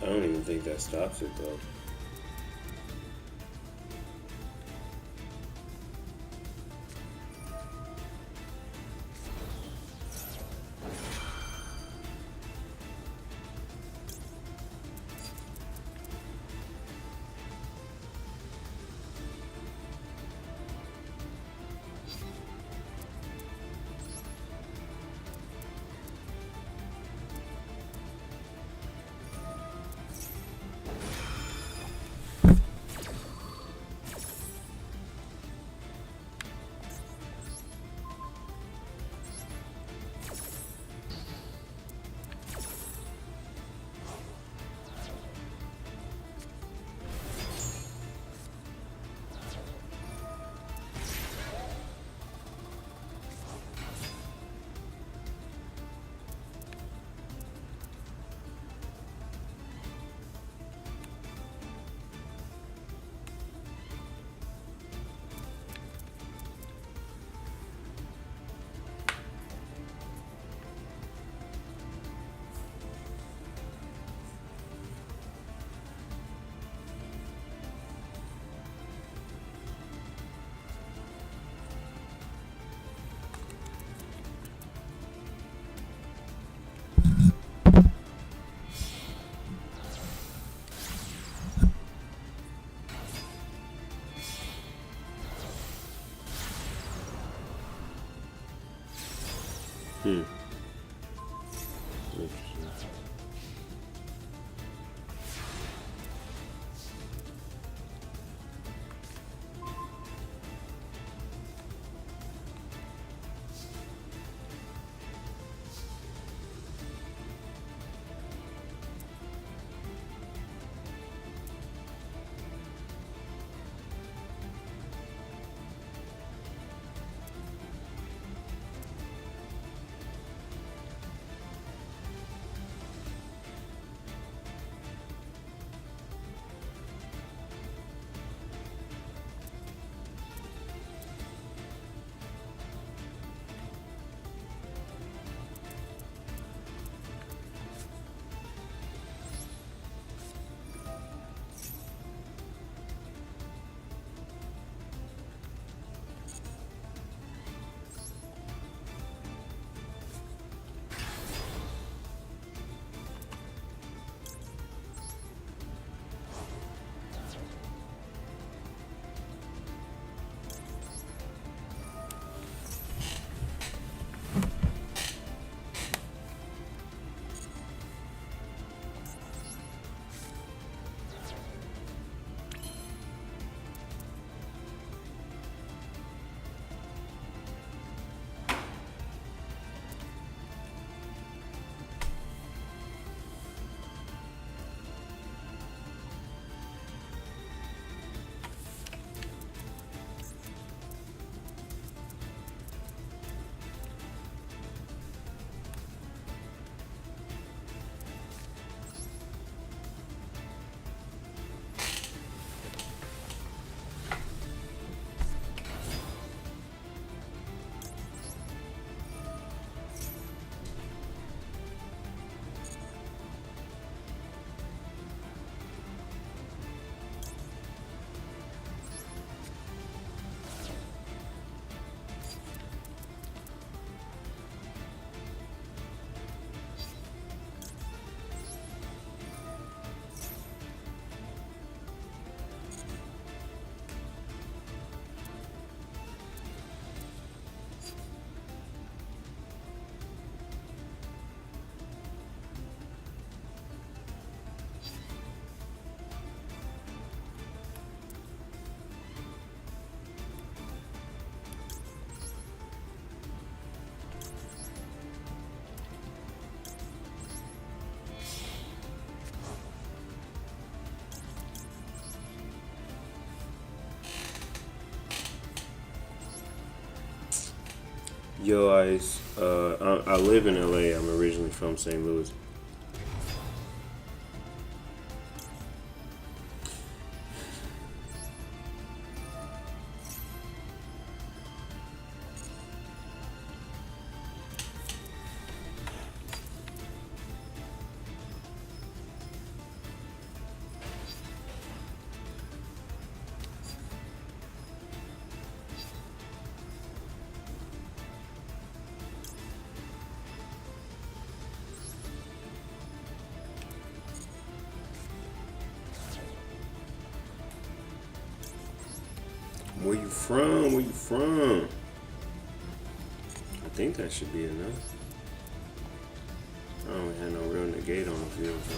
Speaker 1: I don't even think that stops it though. Interesting. Yo, Ice. I live in LA. I'm originally from St. Louis. Where you from? Where you from? I think that should be enough. I don't have no real negate on the field, so.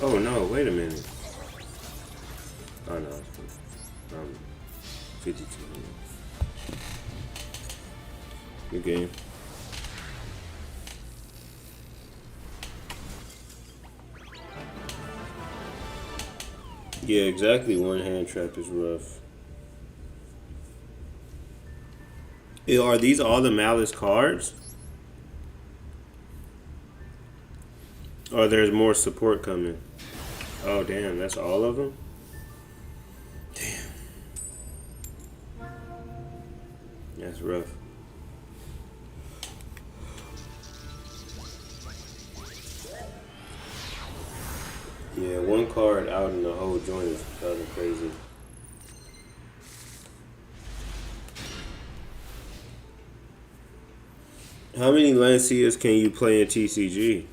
Speaker 1: Oh no, wait a minute. Oh no, I'm 52. Good game. Yeah, exactly. One hand trap is rough. Are these all the Malice cards? Or there's more support coming? Oh damn, that's all of them? Damn. That's rough. Yeah, one card out in the whole joint is kind of crazy. How many Lancias can you play in TCG?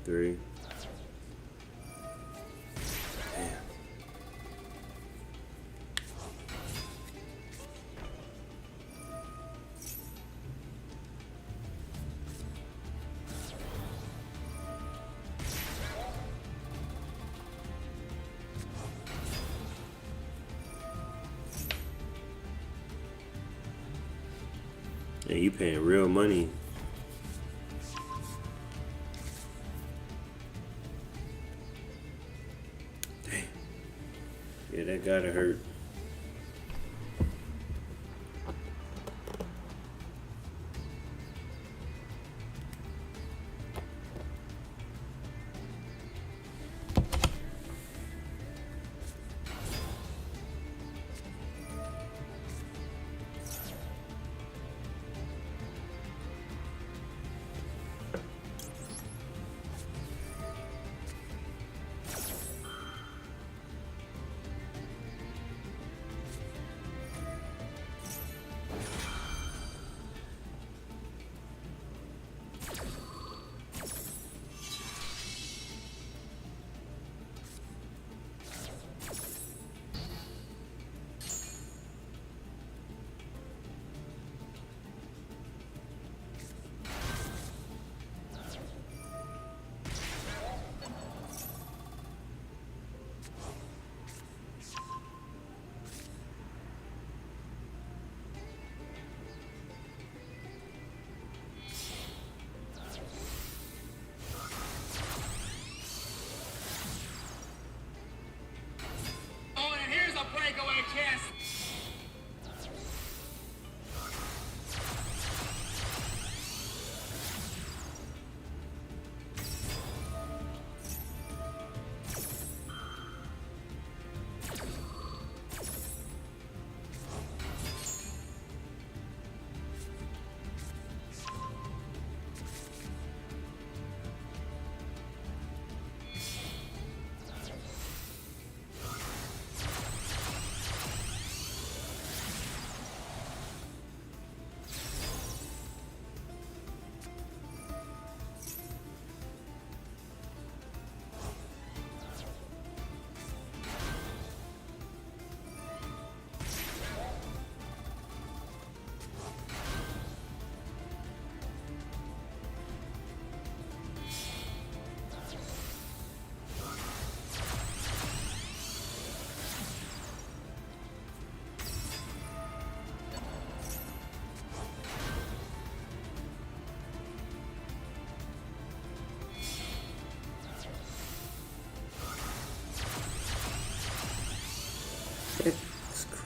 Speaker 1: Three. Damn. And you paying real money. Damn. Yeah, that gotta hurt.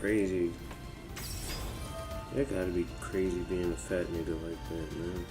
Speaker 1: crazy. That gotta be crazy being a fat nigga like that, man.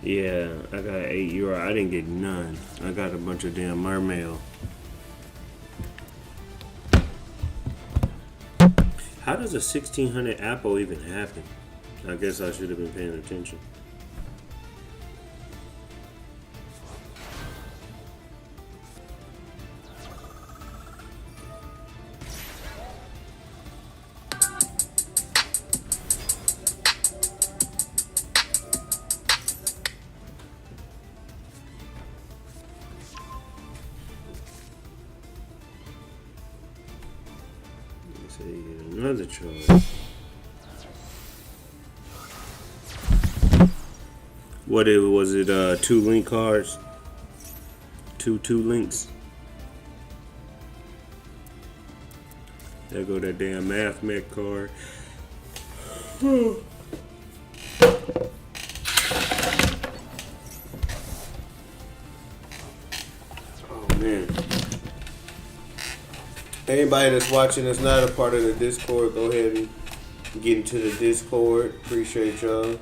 Speaker 1: Yeah, I got €8. I didn't get none. I got a bunch of damn mermail. How does a 1600 apple even happen? I guess I should have been paying attention. Another charge. What it was it? 2 link cards. Two links. There go that damn math mech card. Oh man. Anybody that's watching that's not a part of the Discord, go ahead and get into the Discord. Appreciate y'all.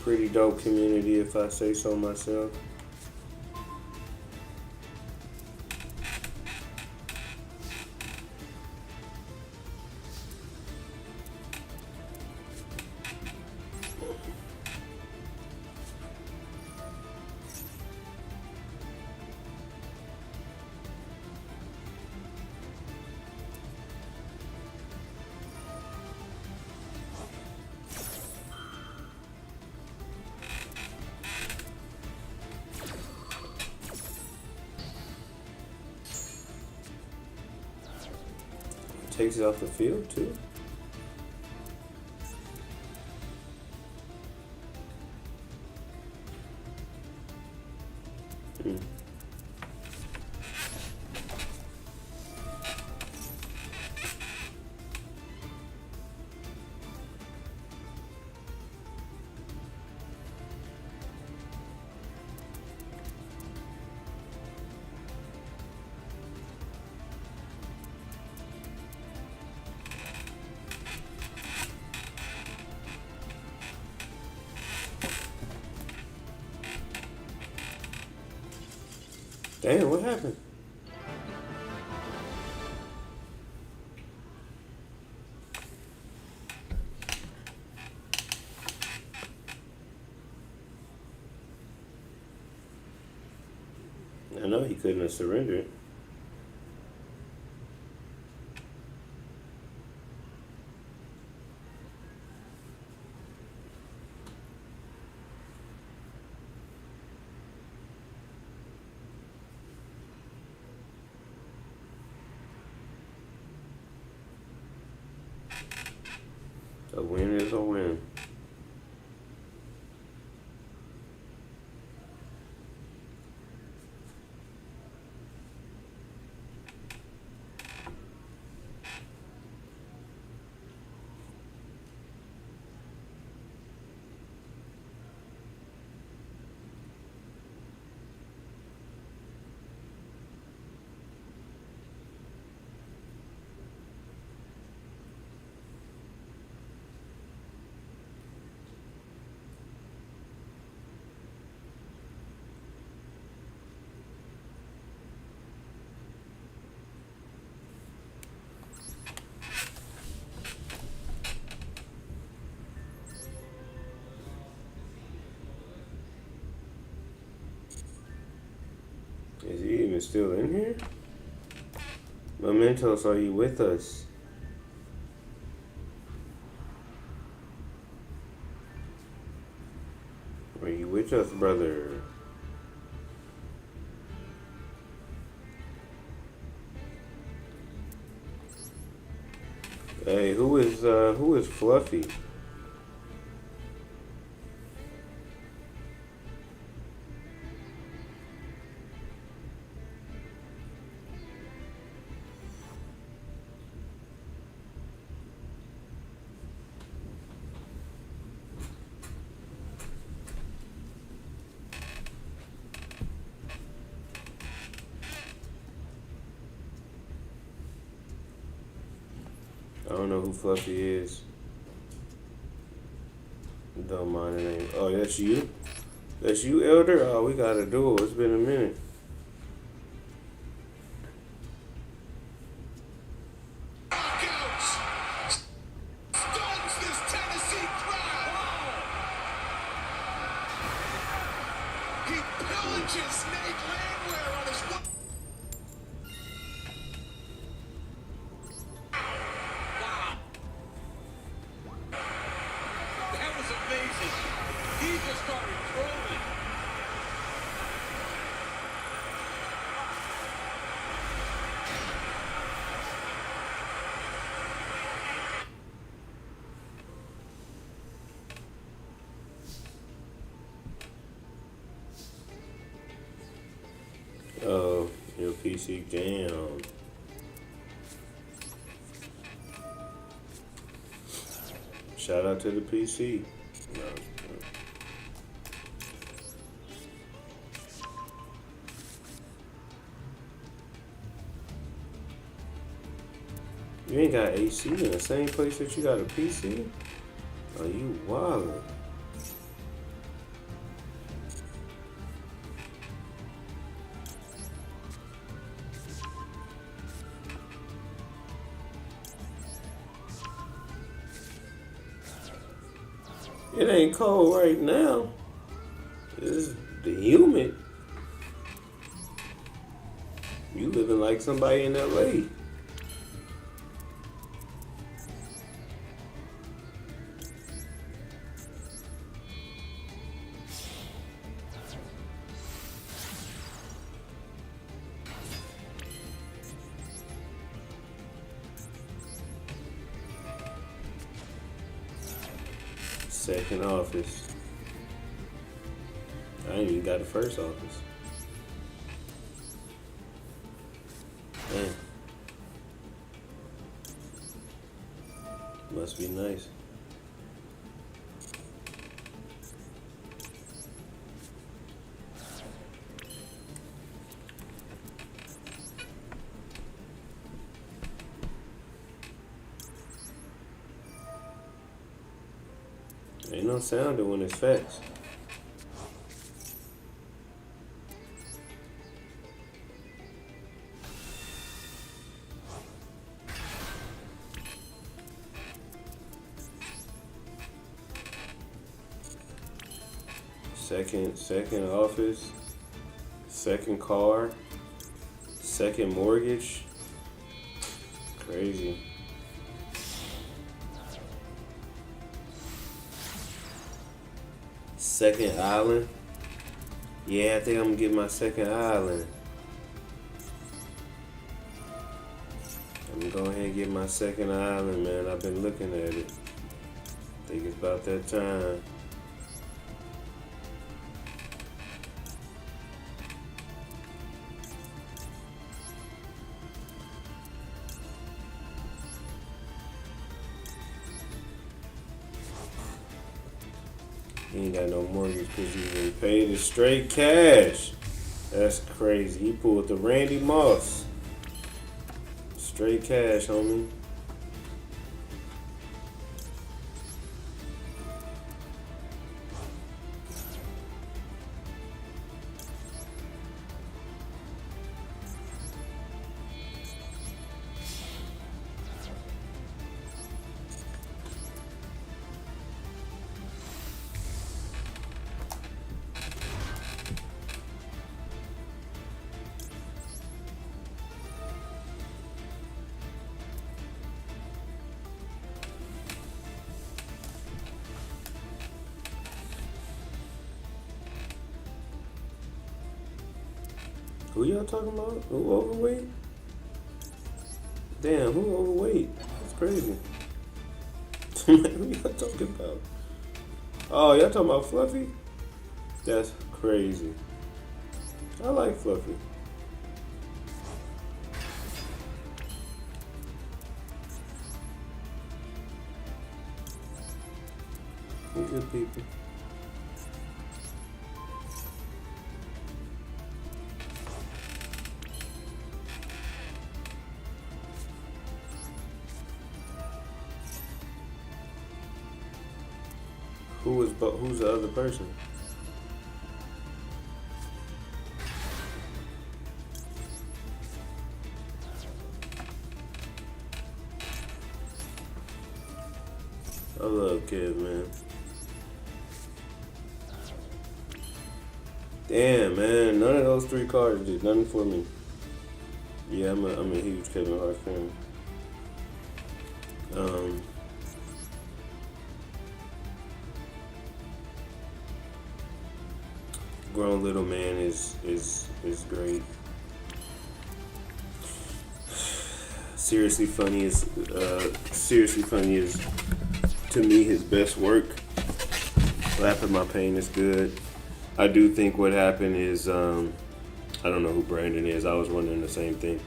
Speaker 1: Pretty dope community, if I say so myself. Takes it off the field too. Damn, what happened? I know he couldn't have surrendered. A win is a win. Is he even still in here? Mementos, are you with us? Are you with us, brother? Hey, who is Fluffy? I don't know who Fluffy is. Don't mind the name. Oh, that's you? That's you, Elder? Oh, we got a duel. It's been a minute. Oh, your PC jammed. Shout out to the PC. No. You ain't got AC in the same place that you got a PC? Are you wildin'? It ain't cold right now. It's the humid. You living like somebody in LA. Second office. I ain't even got the first office. Man. Must be nice. Ain't no sounder when it's facts. Second office, second car, second mortgage. Crazy. Second island. Yeah, I think I'm gonna get my second island. I'm gonna go ahead and get my second island, man. I've been looking at it. I think it's about that time. He ain't got no mortgage because he been paid in straight cash. That's crazy. He pulled the Randy Moss. Straight cash, homie. Who y'all talking about? Who overweight? Damn, who overweight? That's crazy. Who y'all talking about? Oh, y'all talking about Fluffy? That's crazy. I like Fluffy. They're good people. Who's the other person? I love kids, man. Damn, man, none of those three cards did nothing for me. Yeah, I'm a huge Kevin Hart fan. Grown Little Man is great. Seriously Funny is to me his best work. Laughing My Pain is good. I do think what happened is I don't know who Brandon is. I was wondering the same thing.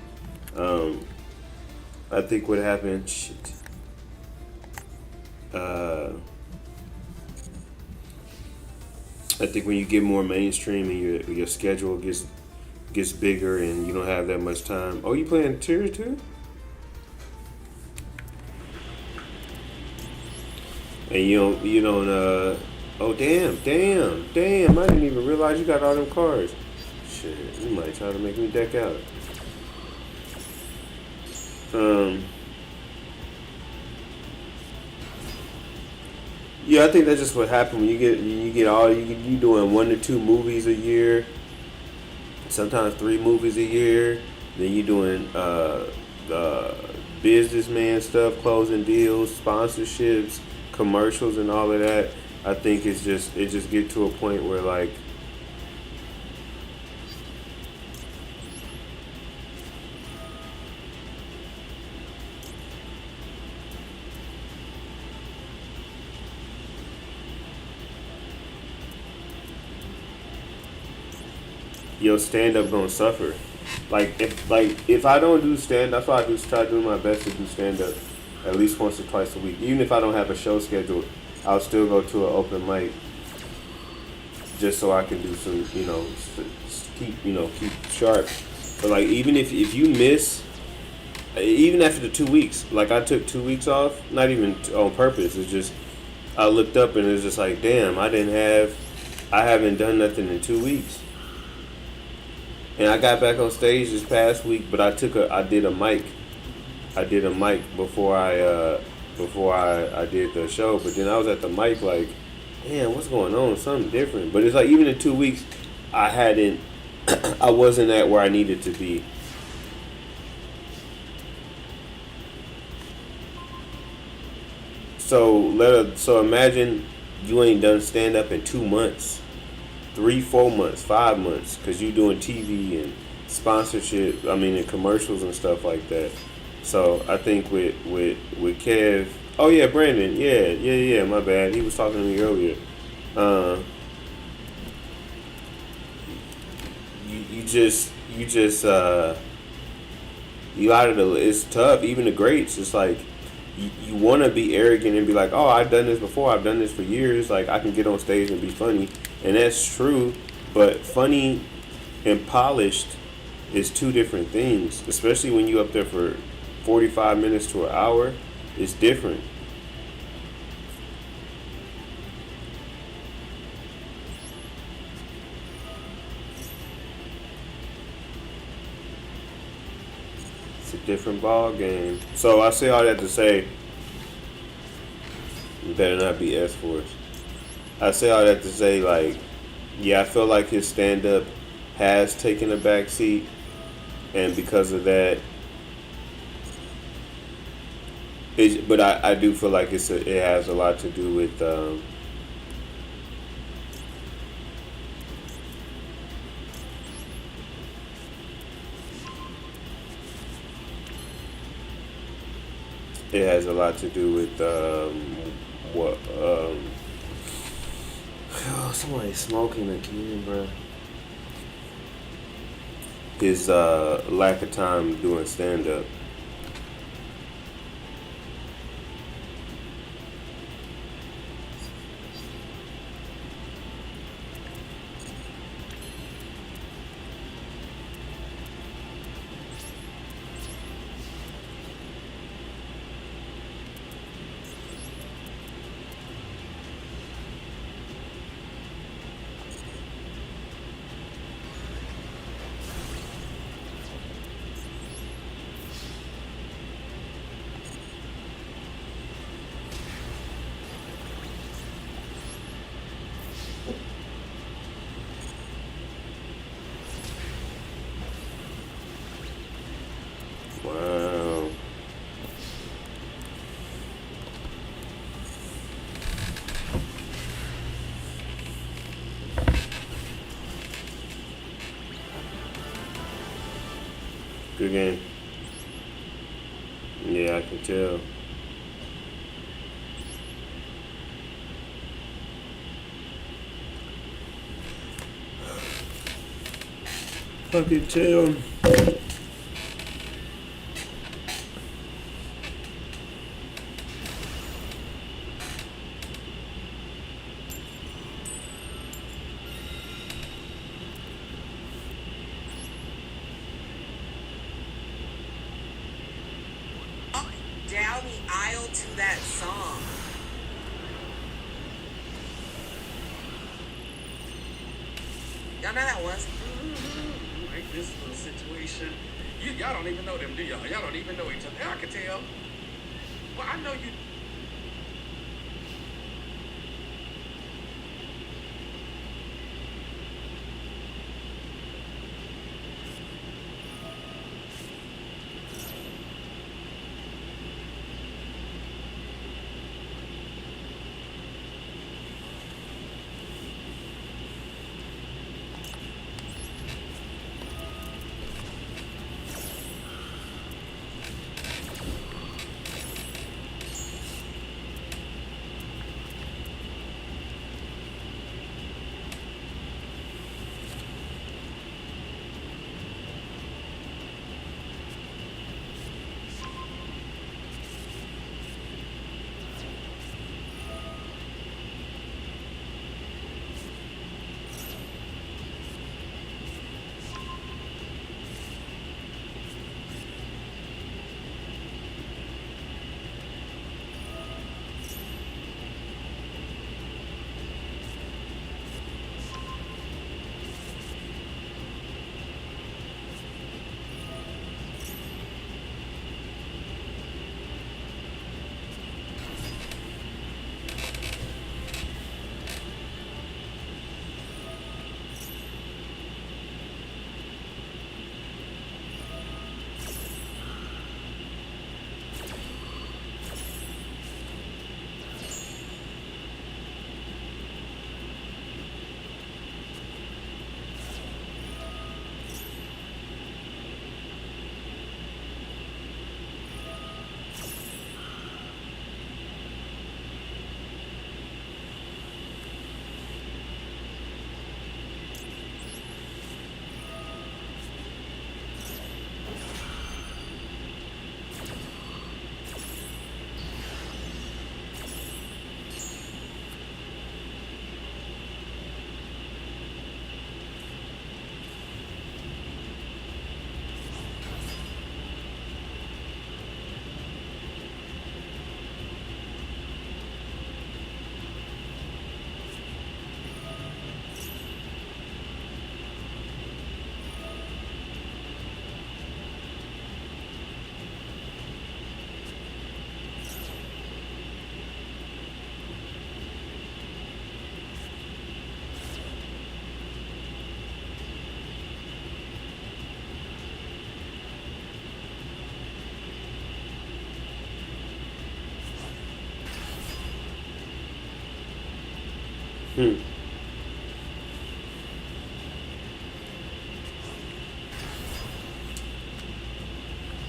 Speaker 1: I think what happened. I think when you get more mainstream and your schedule gets bigger and you don't have that much time. Oh, you playing Tier 2? And you don't oh damn, I didn't even realize you got all them cards. Shit, you might try to make me deck out. Yeah, I think that's just what happened when you get all you doing 1 to 2 movies a year, sometimes 3 movies a year. Then you doing businessman stuff, closing deals, sponsorships, commercials, and all of that. I think it just get to a point where like your stand up gonna suffer. If I don't do stand up, that's why I try doing my best to do stand up at least once or twice a week. Even if I don't have a show scheduled, I'll still go to an open mic just so I can do some, keep sharp. But like even if you miss, even after the 2 weeks, like I took 2 weeks off, not even on purpose. It's just I looked up and it's just like, damn, I haven't done nothing in 2 weeks. And I got back on stage this past week, but I did a mic before I did the show. But then I was at the mic like, damn, what's going on? Something different. But it's like even in 2 weeks, I wasn't at where I needed to be. So imagine you ain't done stand up in 2 months. 3, 4 months, 5 months, because you doing TV and sponsorship, and commercials and stuff like that. So I think with Kev, oh yeah, Brandon, yeah, my bad. He was talking to me earlier. It's tough. Even the greats, it's like you want to be arrogant and be like, oh, I've done this before. I've done this for years. Like I can get on stage and be funny. And that's true, but funny and polished is 2 different things. Especially when you're up there for 45 minutes to an hour, it's different. It's a different ball game. So I say all that to say, you better not be S-Force. I say all that to say, like, yeah, I feel like his stand-up has taken a back seat, and because of that, but I do feel like it has a lot to do with it has a lot to do with what somebody smoking again, bro. His lack of time doing stand up. Wow. Good game. Yeah, I can tell. I can tell.
Speaker 2: Down the aisle to that song. Y'all know that was
Speaker 3: Like this little situation. Y'all don't even know them, do y'all? Y'all don't even know each other. I can tell. Well, I know you.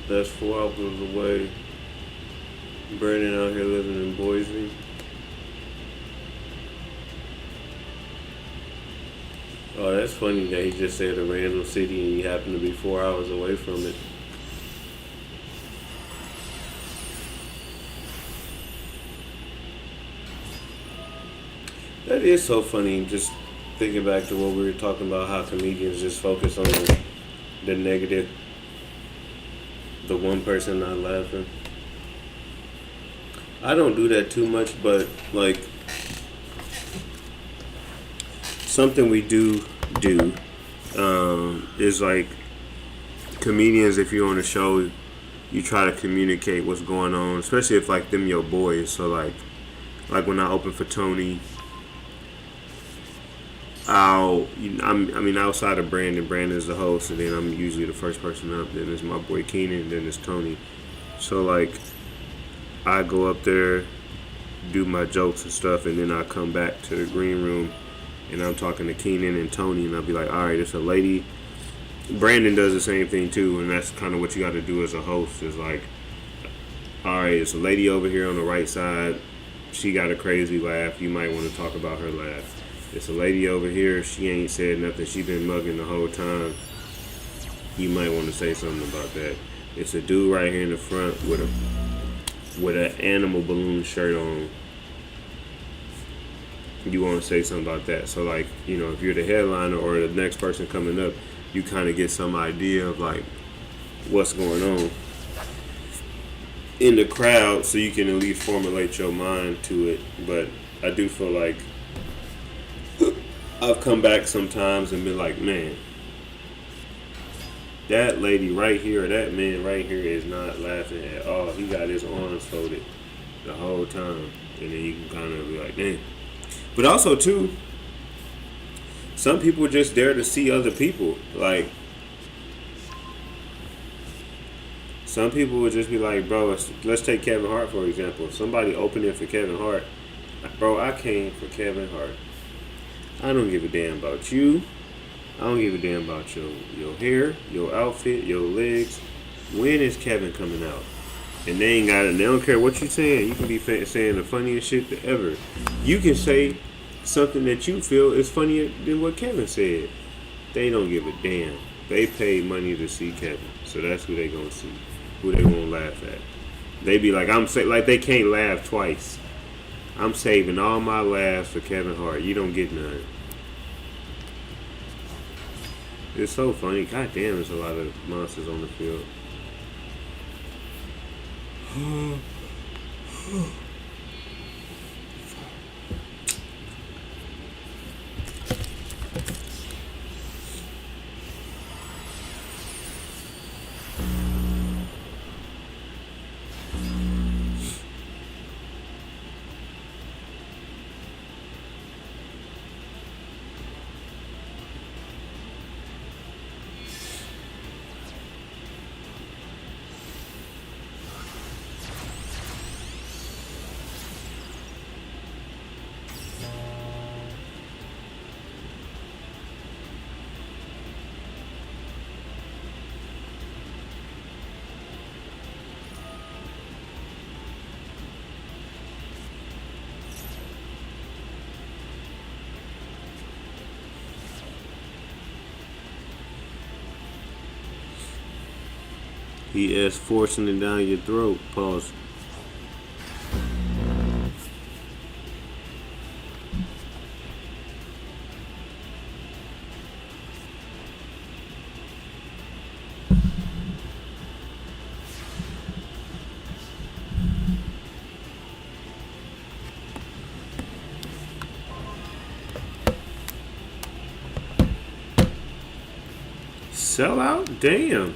Speaker 1: That's 4 hours away. Brandon out here living in Boise. Oh, that's funny that he just said a random city and you happen to be 4 hours away from it. That is so funny, just thinking back to what we were talking about, how comedians just focus on the negative, the one person not laughing. I don't do that too much, but like something we do is like comedians. If you're on a show, you try to communicate what's going on, especially if like them your boys. So like when I open for Tony, outside of Brandon's the host, and then I'm usually the first person up. Then it's my boy Keenan, and then it's Tony. So like, I go up there, do my jokes and stuff, and then I come back to the green room, and I'm talking to Keenan and Tony, and I'll be like, all right, it's a lady. Brandon does the same thing too, and that's kind of what you got to do as a host. Is like, all right, it's a lady over here on the right side. She got a crazy laugh. You might want to talk about her laugh. It's a lady over here. She ain't said nothing. She been mugging the whole time. You might want to say something about that. It's a dude right here in the front with an animal balloon shirt on. You want to say something about that. So like, you know, if you're the headliner or the next person coming up, you kind of get some idea of like what's going on in the crowd, so you can at least formulate your mind to it. But I do feel like I've come back sometimes and been like, man, that lady right here or that man right here is not laughing at all. He got his arms folded the whole time. And then you can kind of be like, damn. But also, too, some people just there to see other people. Like, some people would just be like, bro, let's take Kevin Hart, for example. If somebody opening for Kevin Hart, bro, I came for Kevin Hart. I don't give a damn about you. I don't give a damn about your hair, your outfit, your legs. When is Kevin coming out? And they ain't got it. They don't care what you saying. You can be saying the funniest shit ever. You can say something that you feel is funnier than what Kevin said. They don't give a damn. They paid money to see Kevin, so that's who they gonna see. Who they gonna laugh at? They be like, like they can't laugh twice. I'm saving all my laughs for Kevin Hart. You don't get none. It's so funny. God damn, there's a lot of monsters on the field. He is forcing it down your throat. Pause. Sellout? Damn.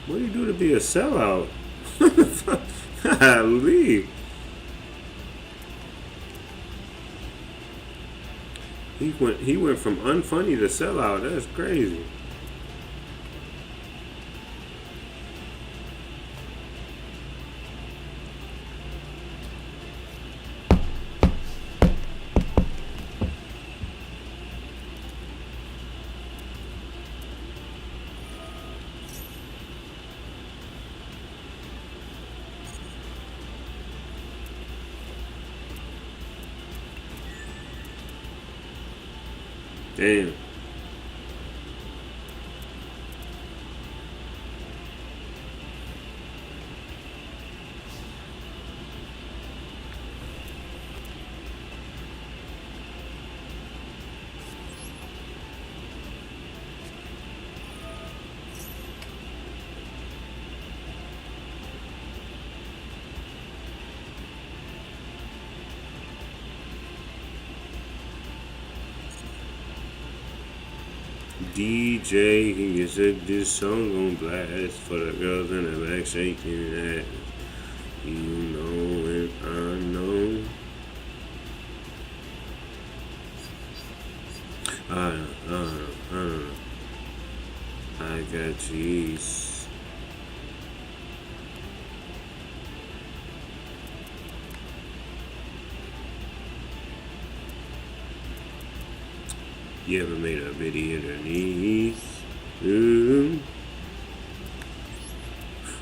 Speaker 1: What do you do to be a sellout? Golly. He went from unfunny to sellout. That's crazy. Damn. DJ, you said this song gon' blast for the girls in the back shaking ass. You know and I know. I got cheese. You ever made a video underneath?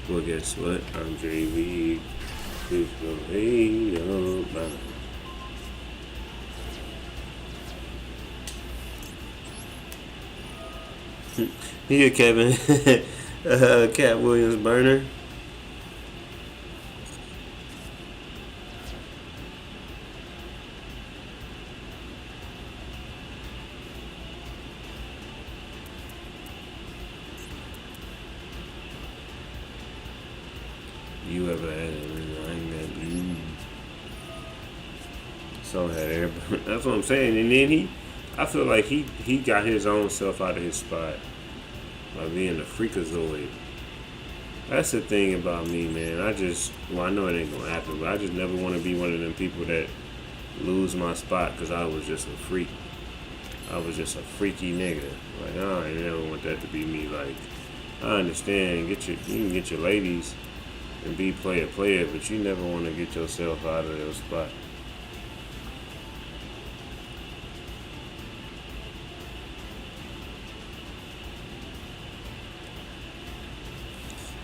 Speaker 1: Well, guess what? I'm JV. Please go, hey, oh, bye. Here, Kevin. Cat Williams burner. You ever had it? I ain't got you. So had everybody. That's what I'm saying. And then I feel like he got his own self out of his spot by being a freakazoid. That's the thing about me, man. I know it ain't gonna happen, but I just never want to be one of them people that lose my spot because I was just a freak. I was just a freaky nigga. Like, I never want that to be me. Like, I understand. You can get your ladies and be player, but you never want to get yourself out of your spot.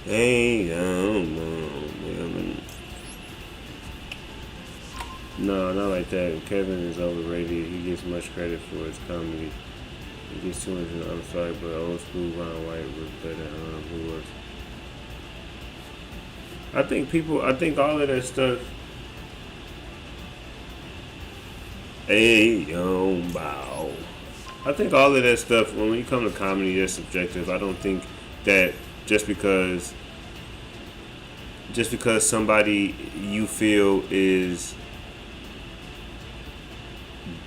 Speaker 1: Hey, no, not like that. Kevin is overrated. He gets much credit for his comedy. He gets too much. I'm sorry, but old school Ron White was better. Who was? I think all of that stuff. Hey, bow. I think all of that stuff, when you come to comedy, that's subjective. I don't think that just because somebody you feel is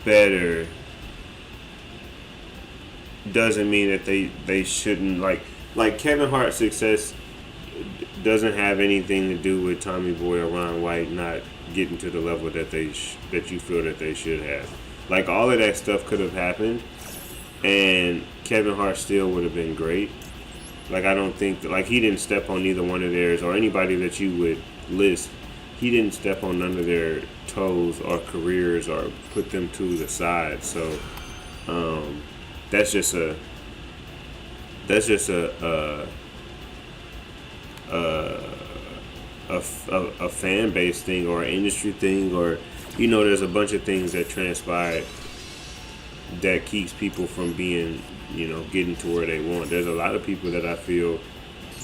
Speaker 1: better doesn't mean that they shouldn't, like Kevin Hart's success doesn't have anything to do with Tommy Boy or Ron White not getting to the level that that you feel that they should have. Like, all of that stuff could have happened and Kevin Hart still would have been great. Like, I don't think like he didn't step on either one of theirs, or anybody that you would list. He didn't step on none of their toes or careers or put them to the side. So that's just a fan base thing or an industry thing, or there's a bunch of things that transpired that keeps people from being, getting to where they want. There's a lot of people that I feel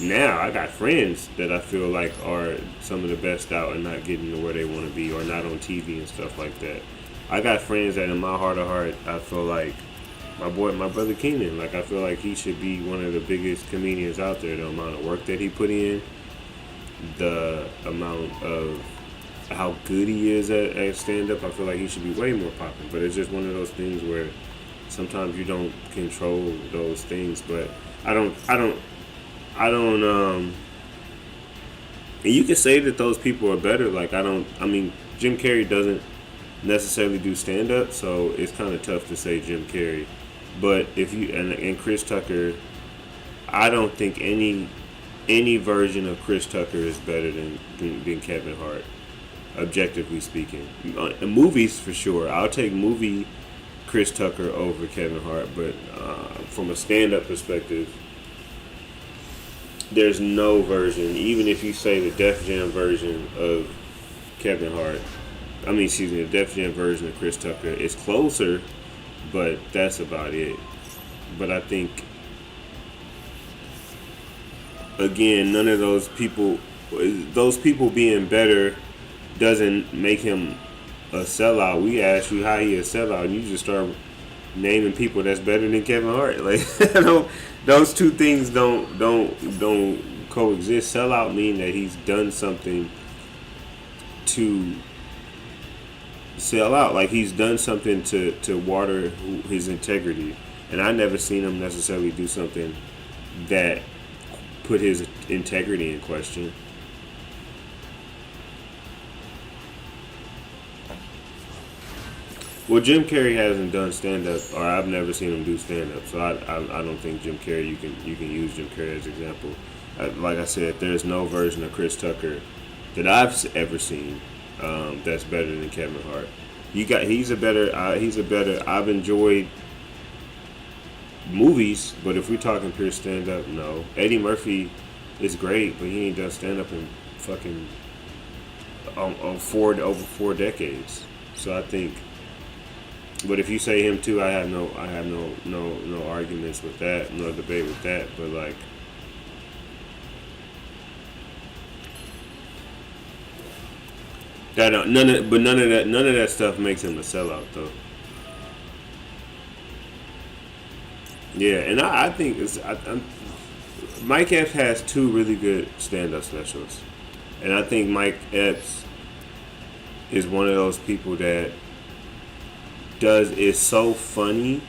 Speaker 1: now, I got friends that I feel like are some of the best out and not getting to where they want to be, or not on TV and stuff like that. I got friends that in my heart of heart, I feel like my brother Keenan, like, I feel like he should be one of the biggest comedians out there. The amount of work that he put in, the amount of how good he is at stand-up, I feel like he should be way more popular. But it's just one of those things where sometimes you don't control those things. But I don't and you can say that those people are better. Like, Jim Carrey doesn't necessarily do stand-up, so it's kind of tough to say Jim Carrey. But if you and Chris Tucker, I don't think any version of Chris Tucker is better than Kevin Hart, objectively speaking. In movies, for sure, I'll take movie Chris Tucker over Kevin Hart. But from a stand-up perspective, there's no version, even if you say the Def Jam version of Kevin Hart, the Def Jam version of Chris Tucker is closer, but that's about it. But I think, again, none of those people being better doesn't make him a sellout. We asked you how he a sellout, and you just start naming people that's better than Kevin Hart. Like, those two things don't coexist. Sellout mean that he's done something to sell out. Like, he's done something to water his integrity, and I never seen him necessarily do something that put his integrity in question. Well, Jim Carrey hasn't done stand up, or I've never seen him do stand up, so I don't think Jim Carrey, you can use Jim Carrey as an example. Like I said, there's no version of Chris Tucker that I've ever seen that's better than Kevin Hart. He's a better. I've enjoyed movies, but if we're talking pure stand up, no. Eddie Murphy is great, but he ain't done stand up in fucking over 4 decades. So I think. But if you say him too, I have no arguments with that, no debate with that. But like, none of that stuff makes him a sellout though. Yeah, and I think Mike Epps has 2 really good stand-up specials, and I think Mike Epps is one of those people that is so funny.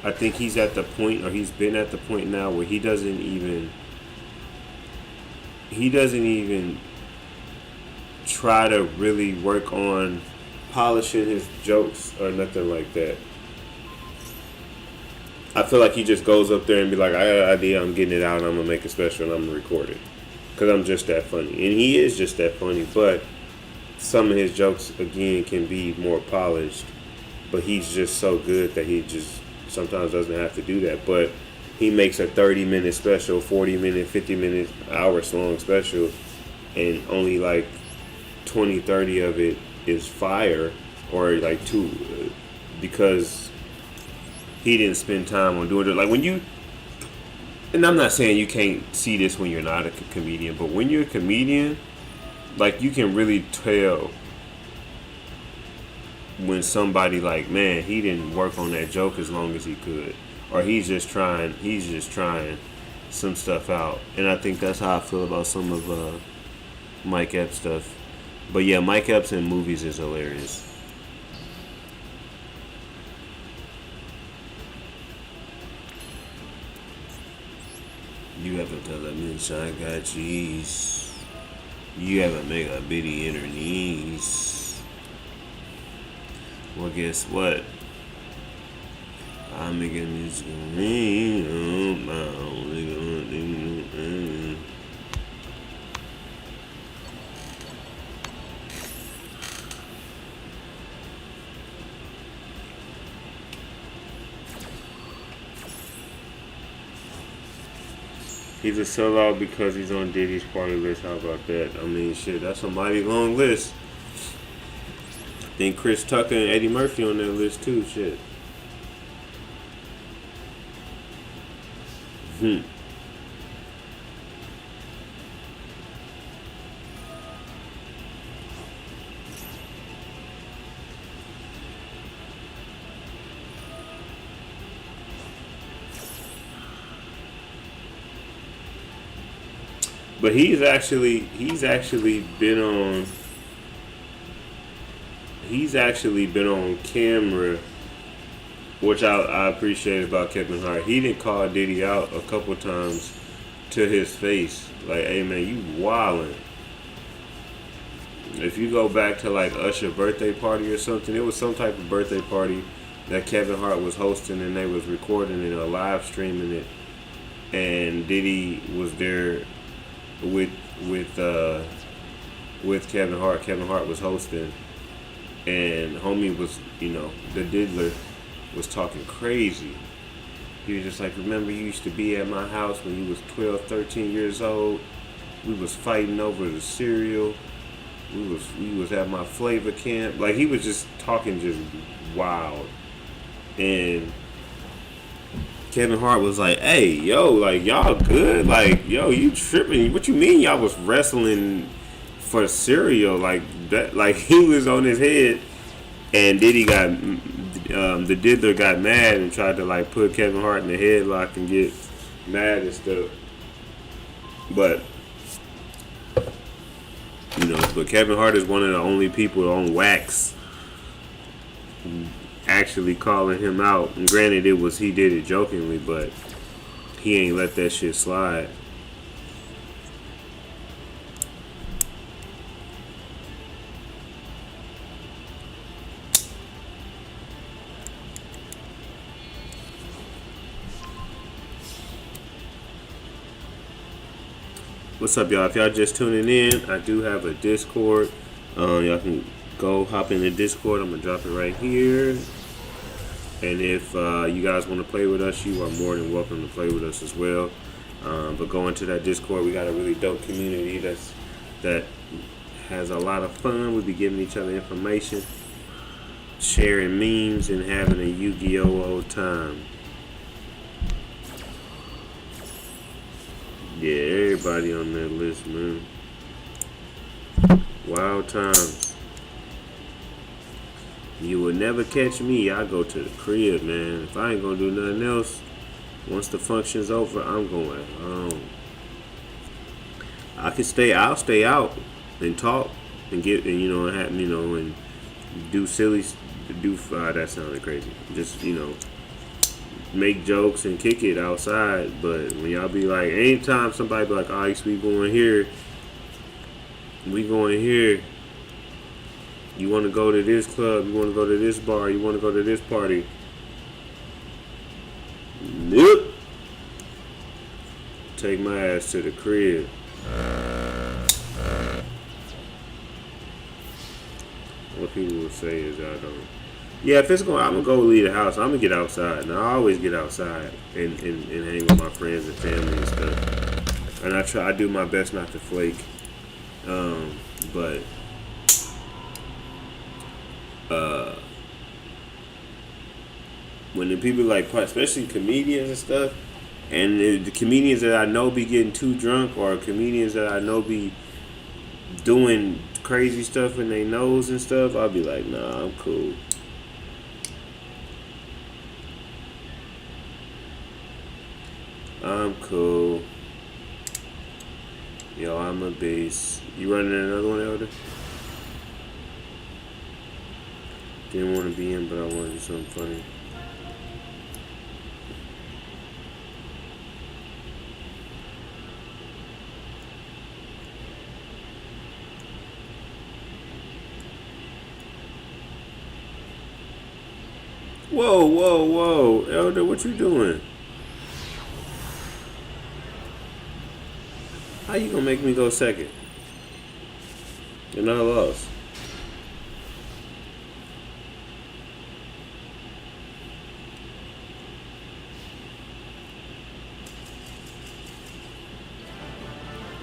Speaker 1: I think he's at the point, or he's been at the point now where he doesn't even try to really work on polishing his jokes or nothing like that. I feel like he just goes up there and be like, I got an idea, I'm getting it out, and I'm gonna make a special and I'm gonna record it, because I'm just that funny. And he is just that funny, but some of his jokes again can be more polished. But he's just so good that he just sometimes doesn't have to do that. But he makes a 30-minute special, 40-minute, 50-minute, hours-long special, and only like 20, 30 of it is fire, or like 2, because he didn't spend time on doing it. Like when you, and I'm not saying you can't see this when you're not a comedian, but when you're a comedian, like you can really tell when somebody like, man, he didn't work on that joke as long as he could, or he's just trying some stuff out. And I think that's how I feel about some of Mike Epps stuff. But yeah, Mike Epps in movies is hilarious. You ever tell a bitch I got cheese? You ever make a bitty in her knees? Well, guess what? I'm making this on my own. He's a sellout because he's on Diddy's party list. How about that? I mean, shit, that's a mighty long list. Then Chris Tucker and Eddie Murphy on that list too. Shit. But he's actually been on camera, which I appreciate about Kevin Hart. He didn't call Diddy out a couple times to his face, like, "Hey man, you wildin'." If you go back to like Usher's birthday party or something, it was some type of birthday party that Kevin Hart was hosting, and they was recording it or live streaming it, and Diddy was there with Kevin Hart. Kevin Hart was hosting, and homie was, the diddler was talking crazy. He was just like, "Remember you used to be at my house when you was 12, 13 years old? We was fighting over the cereal. We was at my flavor camp." Like, he was just talking just wild. and Kevin Hart was like, "Hey, yo, like y'all good? Like, yo, you tripping? What you mean y'all was wrestling for cereal? Like that? Like he was on his head." And Diddy got the diddler got mad and tried to like put Kevin Hart in the headlock and get mad and stuff. But but Kevin Hart is one of the only people on wax actually calling him out. And granted, he did it jokingly, but he ain't let that shit slide. What's up, y'all? If y'all just tuning in, I do have a Discord. Y'all can go hop in the Discord. I'm gonna drop it right here. And if you guys want to play with us, you are more than welcome to play with us as well. But go into that Discord. We got a really dope community that has a lot of fun. We'll be giving each other information, sharing memes, and having a Yu-Gi-Oh old time. Yeah, everybody on that list, man. Wild times. You will never catch me. I go to the crib, man. If I ain't gonna do nothing else, once the function's over, I'm going home. I'll stay out and talk and get and do silly that sounded crazy. Just make jokes and kick it outside. But when y'all be like, anytime somebody be like, "Ice, we going here. You want to go to this club? You want to go to this bar? You want to go to this party?" Nope. Take my ass to the crib. What people will say is I don't. Yeah, if I'm gonna go leave the house, I'm gonna get outside. And I always get outside and hang with my friends and family and stuff. And I do my best not to flake. But when the people like, especially comedians and stuff, and the comedians that I know be getting too drunk, or comedians that I know be doing crazy stuff in their nose and stuff, I'll be like, nah, I'm cool. I'm cool. Yo, I'm a beast. You running another one, Elder? Didn't want to be in, but I wanted to do something funny. Whoa, whoa, whoa. Elder, what you doing? How you gonna make me go second? And I lost.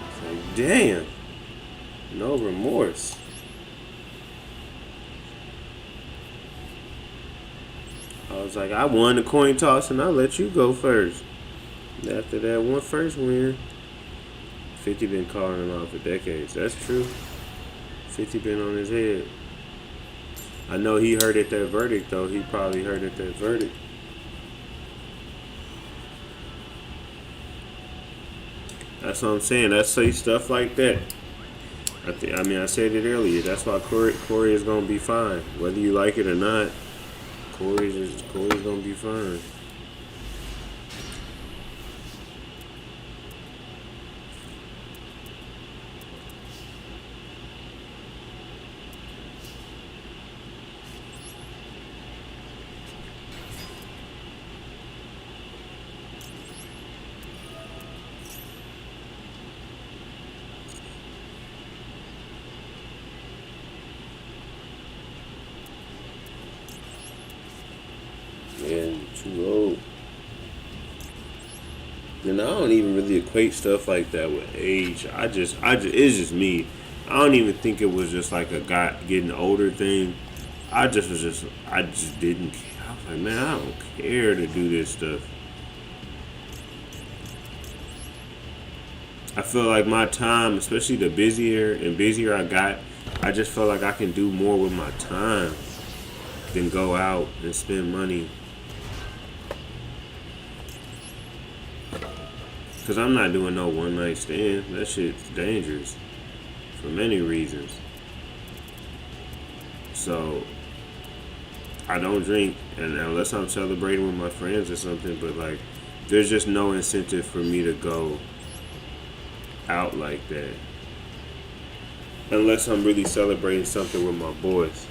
Speaker 1: It's like, damn. No remorse. I was like, I won the coin toss and I'll let you go first. After that one first win, 50 been calling him out for decades. That's true. 50 been on his head. I know he heard at that verdict, though. He probably heard at that verdict. That's what I'm saying. That's say stuff like that. I said it earlier. That's why Corey is gonna be fine, whether you like it or not. Corey's gonna be fine. And too old. And I don't even really equate stuff like that with age. It's just me. I don't even think it was just like a guy getting older thing. I just didn't. I was like, man, I don't care to do this stuff. I feel like my time, especially the busier and busier I got, I just felt like I can do more with my time than go out and spend money. Because I'm not doing no one night stand. That shit's dangerous for many reasons. So I don't drink, and unless I'm celebrating with my friends or something, but like there's just no incentive for me to go out like that unless I'm really celebrating something with my boys.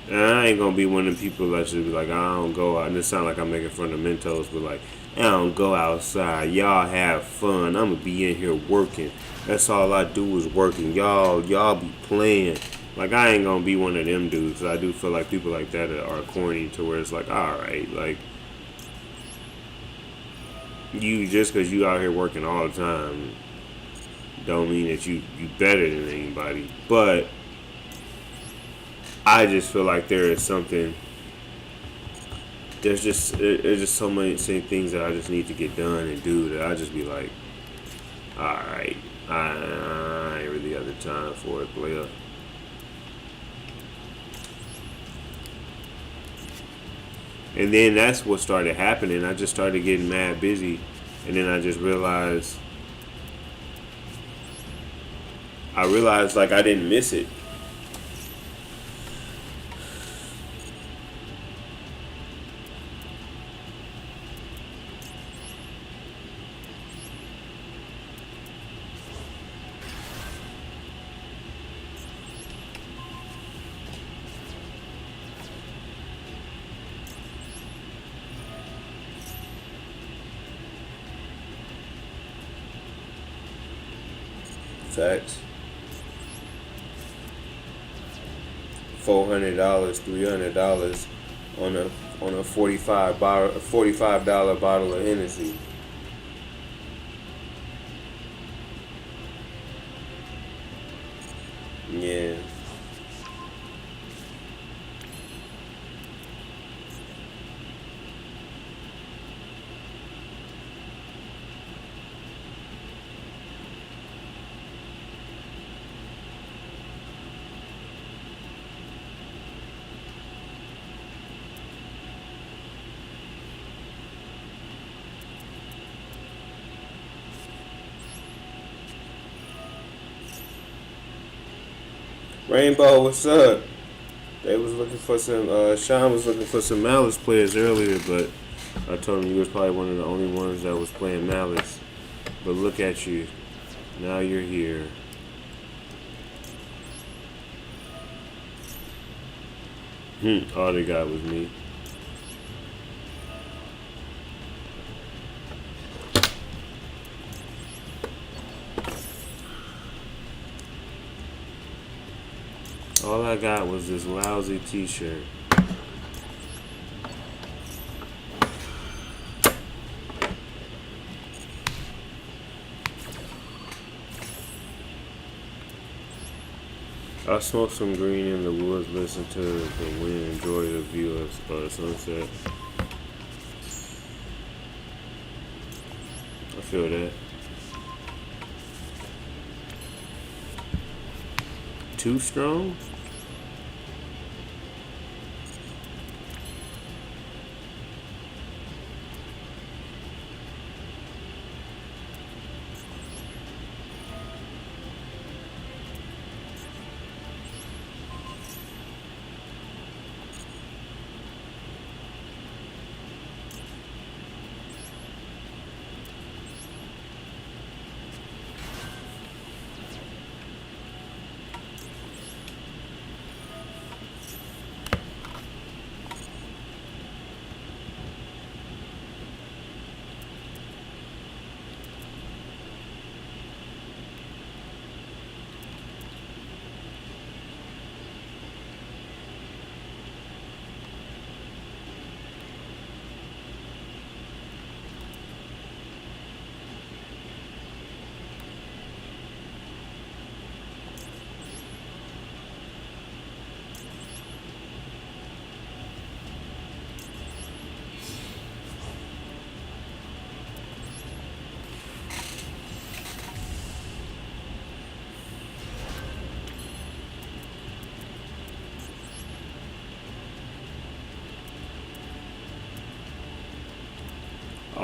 Speaker 1: And I ain't gonna be one of the people that should be like, I don't go out. And it sound like I'm making fun of Mentos, but like, I don't go outside. Y'all have fun. I'm gonna be in here working. That's all I do is working. Y'all be playing. Like, I ain't gonna be one of them dudes. I do feel like people like that are corny to where it's like, all right, like, you just because you out here working all the time don't mean that you better than anybody. But I just feel like there is something. There's just so many same things that I just need to get done and do that I just be like, all right, I ain't really have the time for it, player. And then that's what started happening. I just started getting mad busy, and then I just realized like I didn't miss it. Facts. $400, $300 on a $45 bottle of Hennessy. Yeah. Rainbow, what's up? They was looking for some, Sean was looking for some Malice players earlier, but I told him you was probably one of the only ones that was playing Malice. But look at you. Now you're here. All they got was me. All I got was this lousy t-shirt. I smoked some green in the woods, listen to the wind, enjoy the view of the sunset. I feel that. Too strong?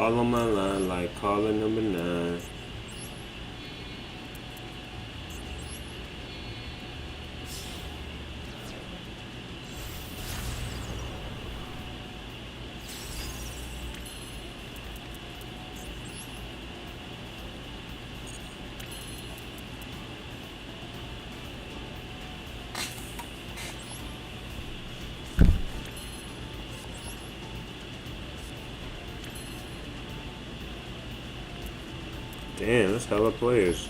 Speaker 1: All on my line like caller number 9. Damn, that's hella players.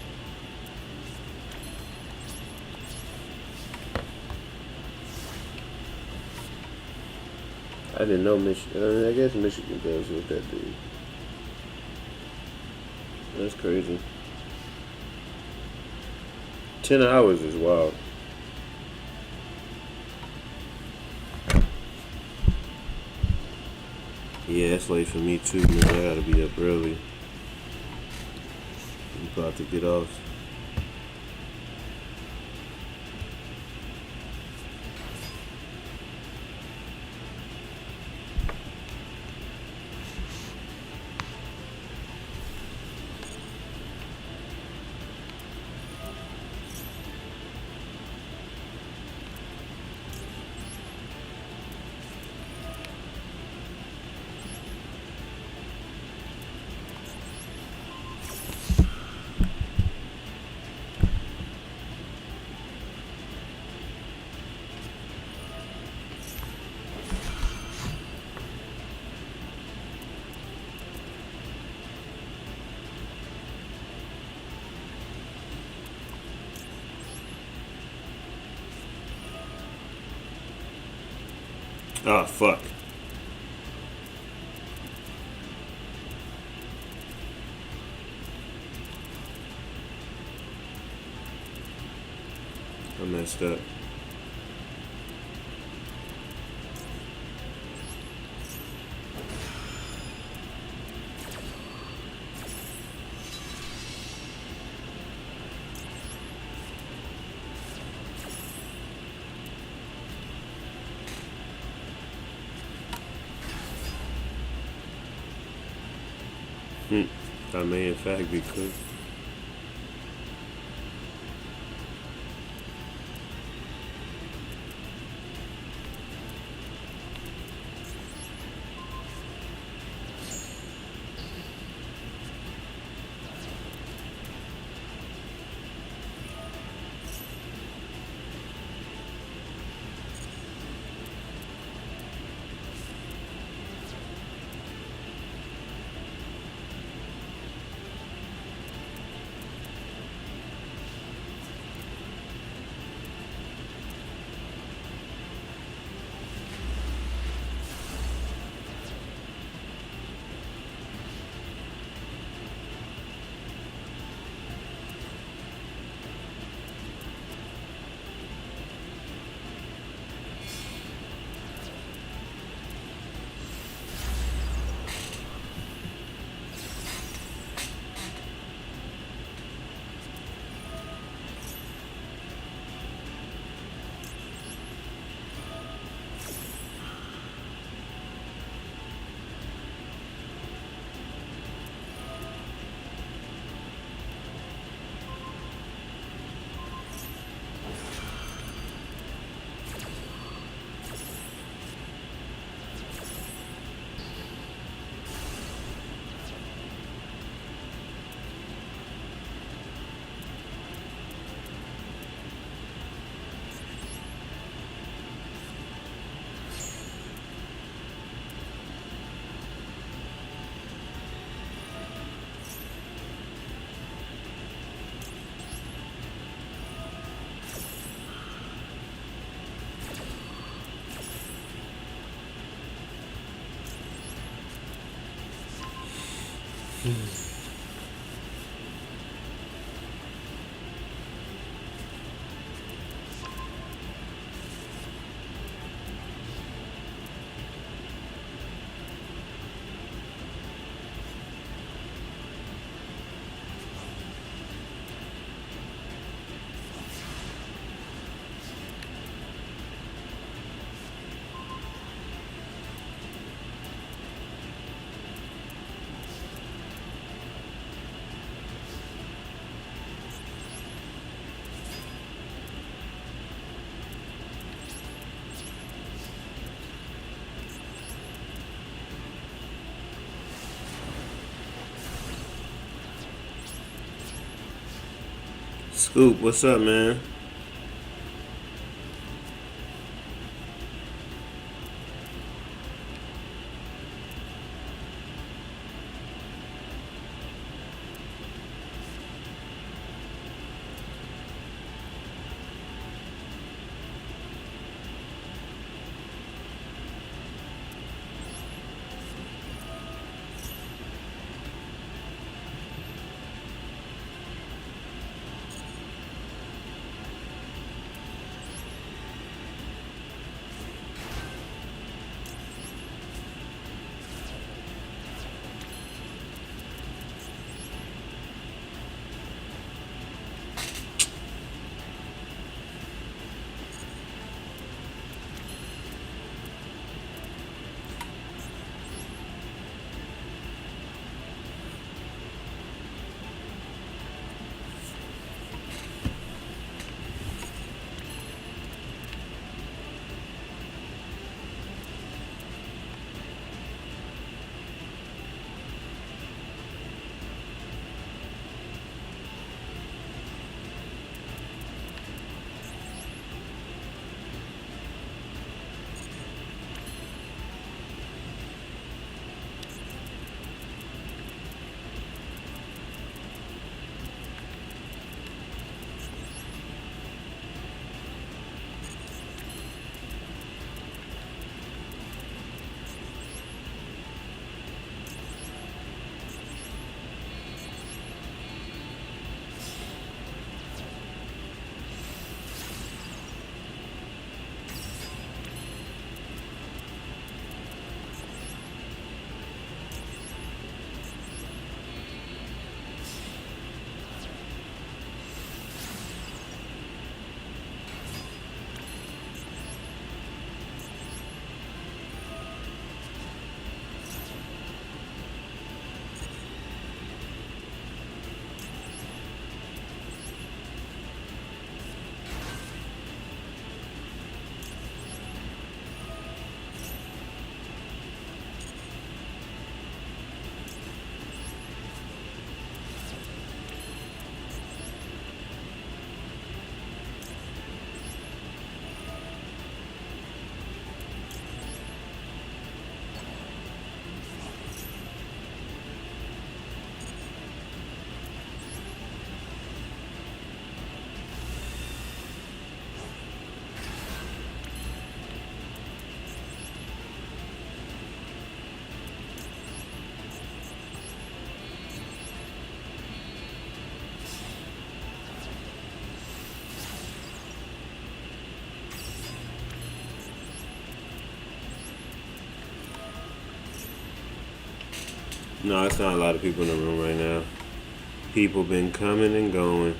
Speaker 1: I didn't know Michigan. I guess Michigan does what that dude. That's crazy. 10 hours is wild. Yeah, it's late for me too, man. I gotta be up early. I'm about to get off. Oh, fuck. I messed up. That may in fact be cooked. Scoop, what's up, man? No, it's not a lot of people in the room right now. People been coming and going.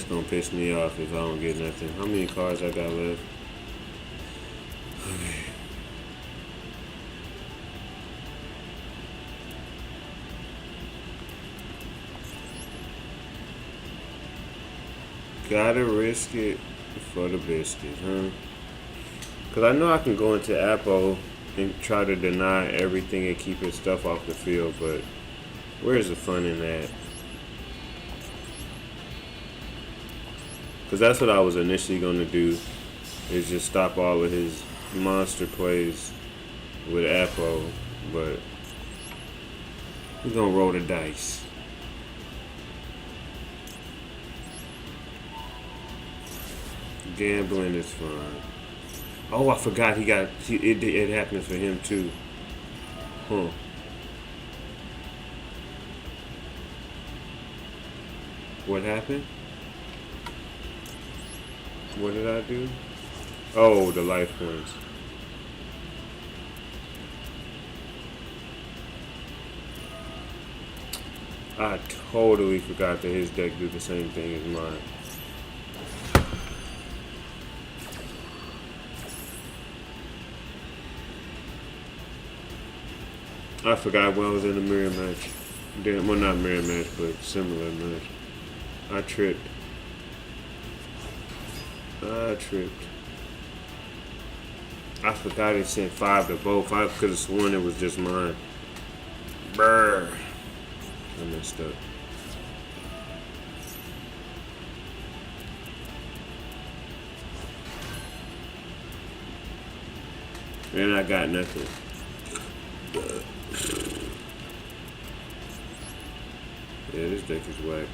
Speaker 1: That's gonna piss me off if I don't get nothing. How many cards I got left? Gotta risk it for the biscuit, huh? Cause I know I can go into Apple and try to deny everything and keep his stuff off the field, but where's the fun in that? Cause that's what I was initially gonna do, is just stop all of his monster plays with Apple, but we're gonna roll the dice. Gambling is fun. Oh, I forgot it happens for him too. Huh. What happened? What did I do? Oh, the life points. I totally forgot that his deck do the same thing as mine. I forgot when I was in a mirror match. Well, not mirror match, but similar match. I tripped. I forgot it sent 5 to both. I could have sworn it was just mine. Brr. I messed up. And I got nothing. Yeah, this deck is whack.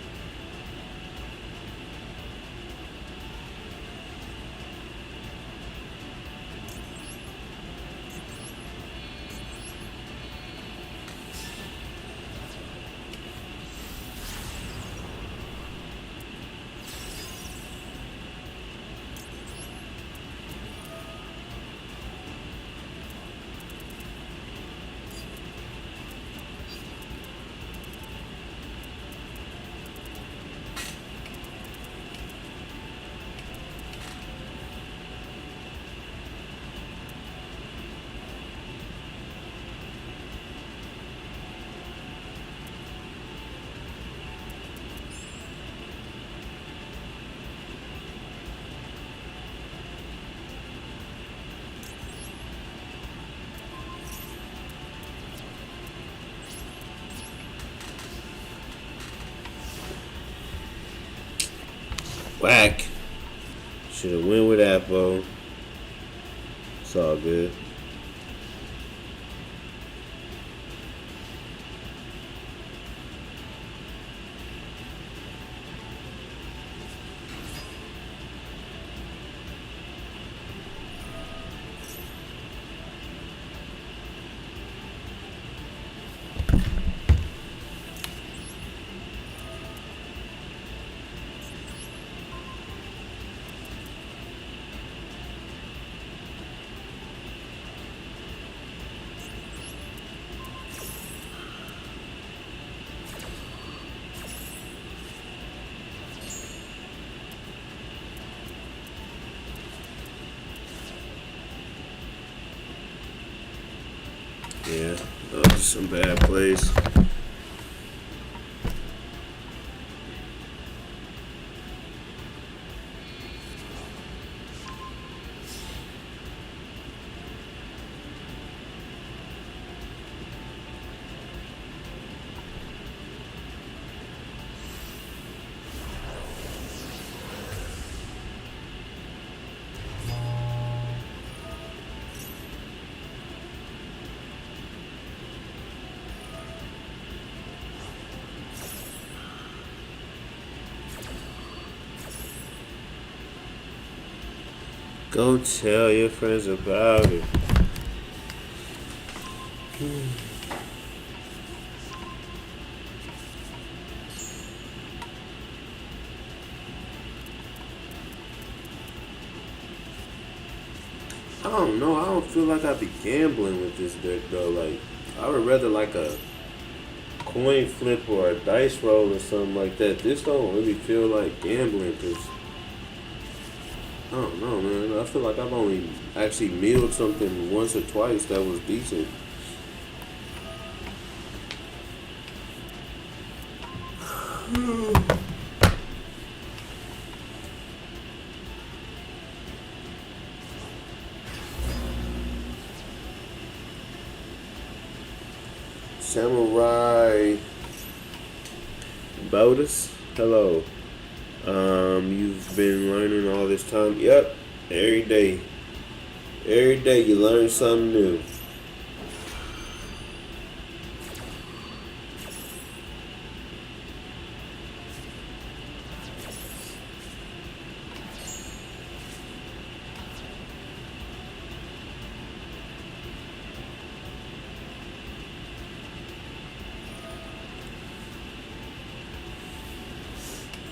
Speaker 1: Whack. Should have went with Apple. It's all good. Yeah, those are some bad plays. Go tell your friends about it. I don't know. I don't feel like I'd be gambling with this deck though. Like, I would rather like a coin flip or a dice roll or something like that. This don't really feel like gambling because I don't know, man. I feel like I've only actually milled something once or twice that was decent. Samurai Botus, hello. You've been learning all this time. Yep, every day. Every day you learn something new.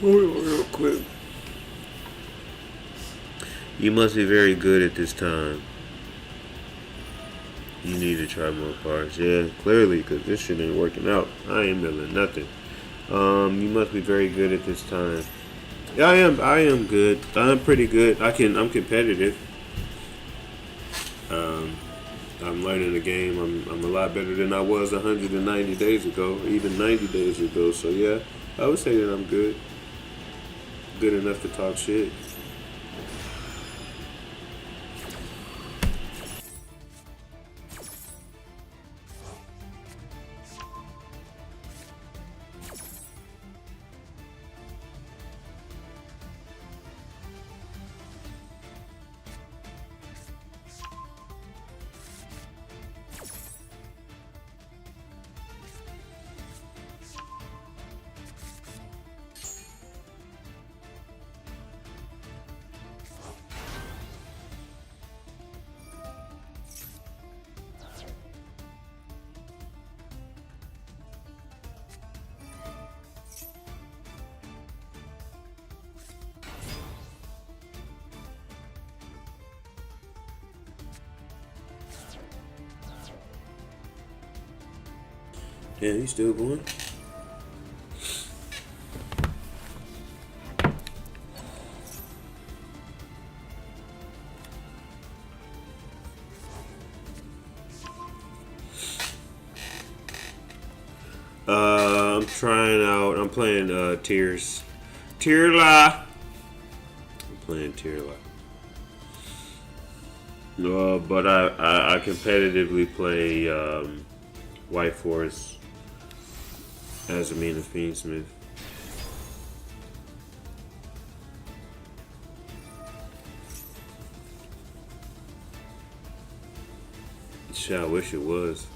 Speaker 1: Real quick. You must be very good at this time. You need to try more cards. Yeah, clearly, because this shit ain't working out. I ain't milling nothing. You must be very good at this time. Yeah, I am good. I'm pretty good. I'm competitive. I'm learning the game. I'm a lot better than I was 190 days ago, even 90 days ago. So yeah, I would say that I'm good. Good enough to talk shit. Yeah, he's still going. I'm trying out. I'm playing Tears. Tearla. I'm playing Tearla. But I competitively play White Forest as Amina Fiendsmith. Shit, I wish it was.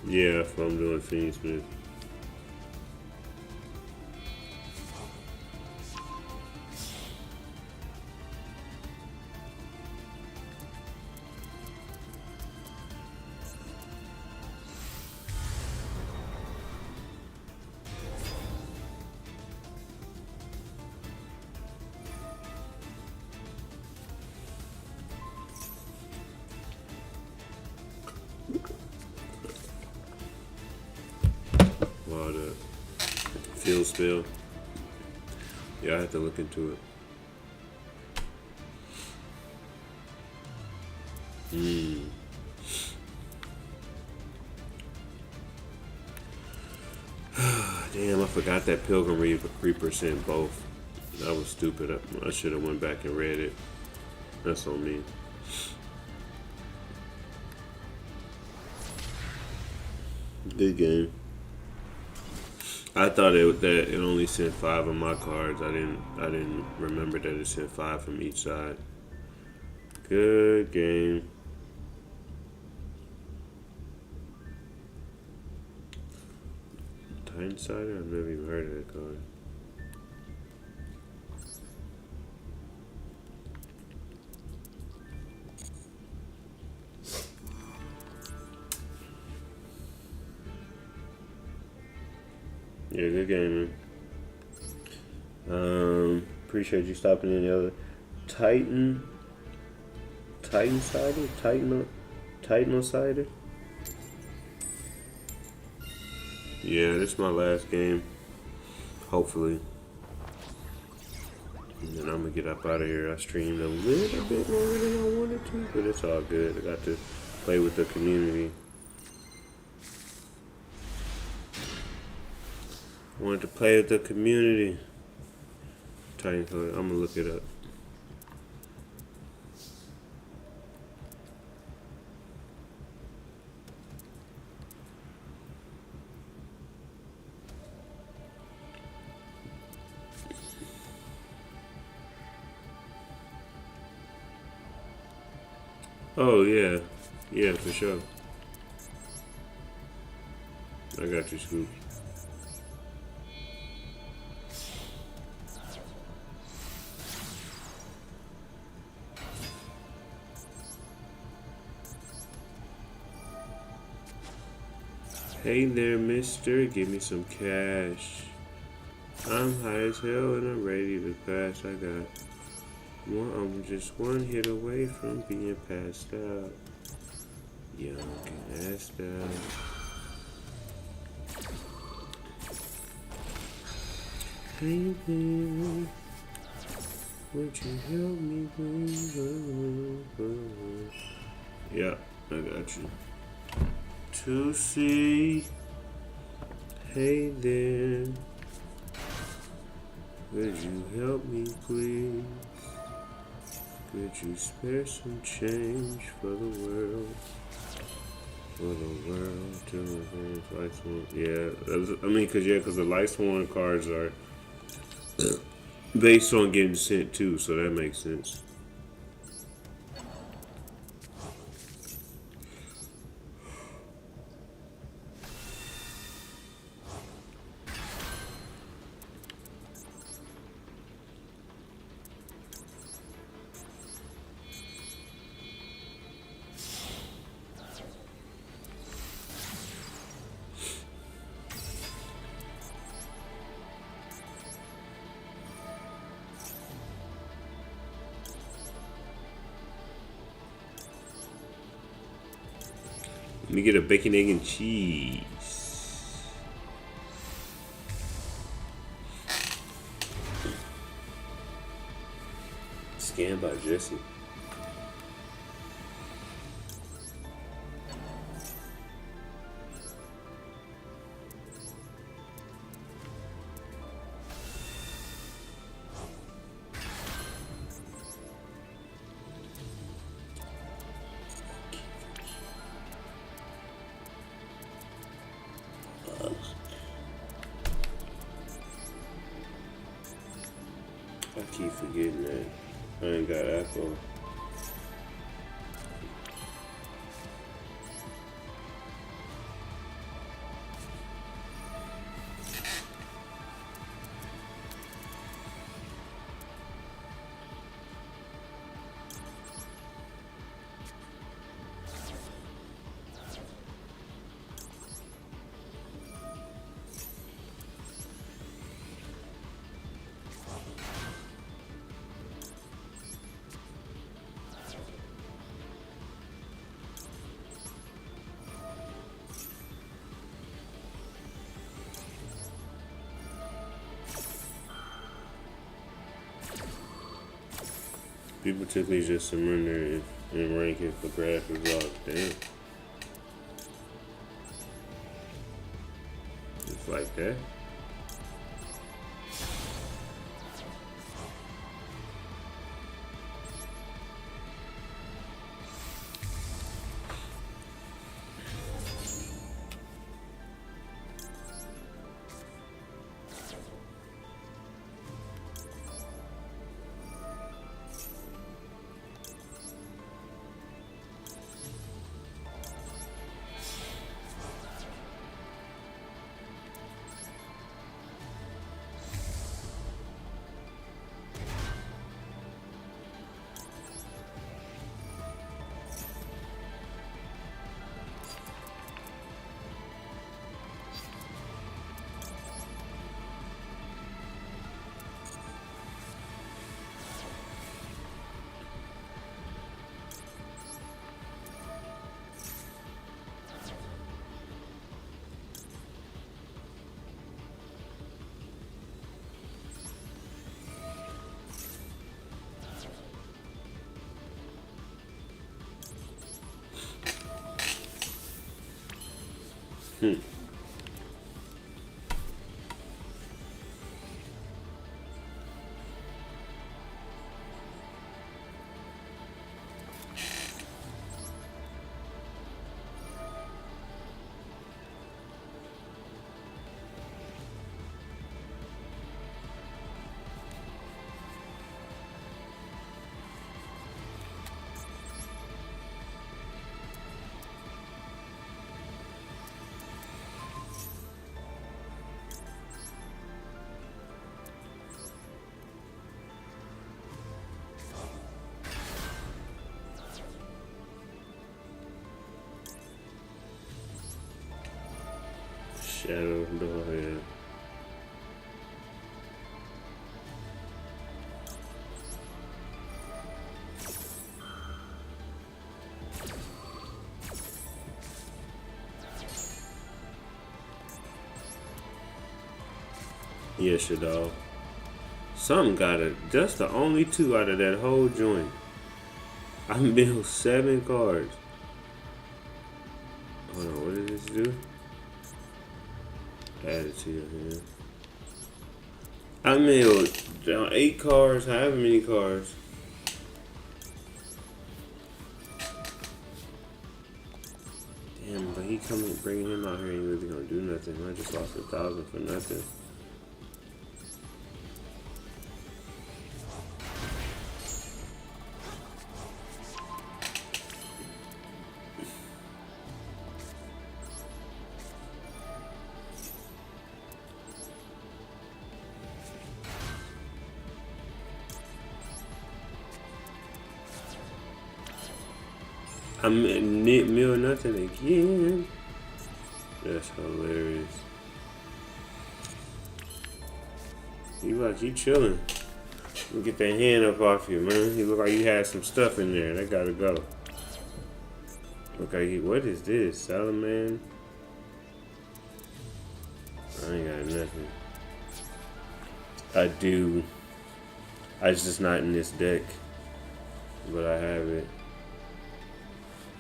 Speaker 1: Yeah, if I'm doing Fiendsmith. Wow, the field spell. Yeah, I have to look into it. Damn, I forgot that Pilgrim Reaper sent both. That was stupid. I should have went back and read it. That's on me. Good game. I thought that it only sent 5 of my cards. I didn't remember that it sent 5 from each side. Good game. Titan Cider? I've never even heard of that card. Yeah, good game, man. Appreciate you stopping in. The other Titan Cider? Titan Cider? Yeah, this is my last game. Hopefully. And then I'm gonna get up out of here. I streamed a little bit longer than I wanted to, but it's all good. I got to play with the community. Wanted to play with the community. Titan color. I'm gonna look it up. Oh yeah, yeah, for sure. I got you, Scoop. Hey there, mister, give me some cash. I'm high as hell and I'm ready to pass. I'm just one hit away from being passed out. Young and assed out. Hey there, would you help me please? Yeah, I got you. To see. Hey there, would you help me please? Could you spare some change for the world? For the world to advance Lights One. Yeah, because the Lights One cards are based on getting sent too, so that makes sense. Let me get a bacon, egg, and cheese. Scanned by Jesse. I keep forgetting that I ain't got Apple. People typically just surrender and rank it for graphics results. Damn. It's like that. Shadow Doorhead. Yes, your dog. Something got it. That's the only two out of that whole joint. I milled 7 cards. Hold on, what did this do? Add it to your hand. I milled 8 cards, however many cards. Damn, but he coming, bringing him out here ain't really gonna do nothing. I just lost 1,000 for nothing. I'm mill nothing again. That's hilarious. You chilling. You get that hand up off you, man. You look like you had some stuff in there. That gotta go. Okay, what is this? Salaman? I ain't got nothing. I do. It's just not in this deck. But I have it.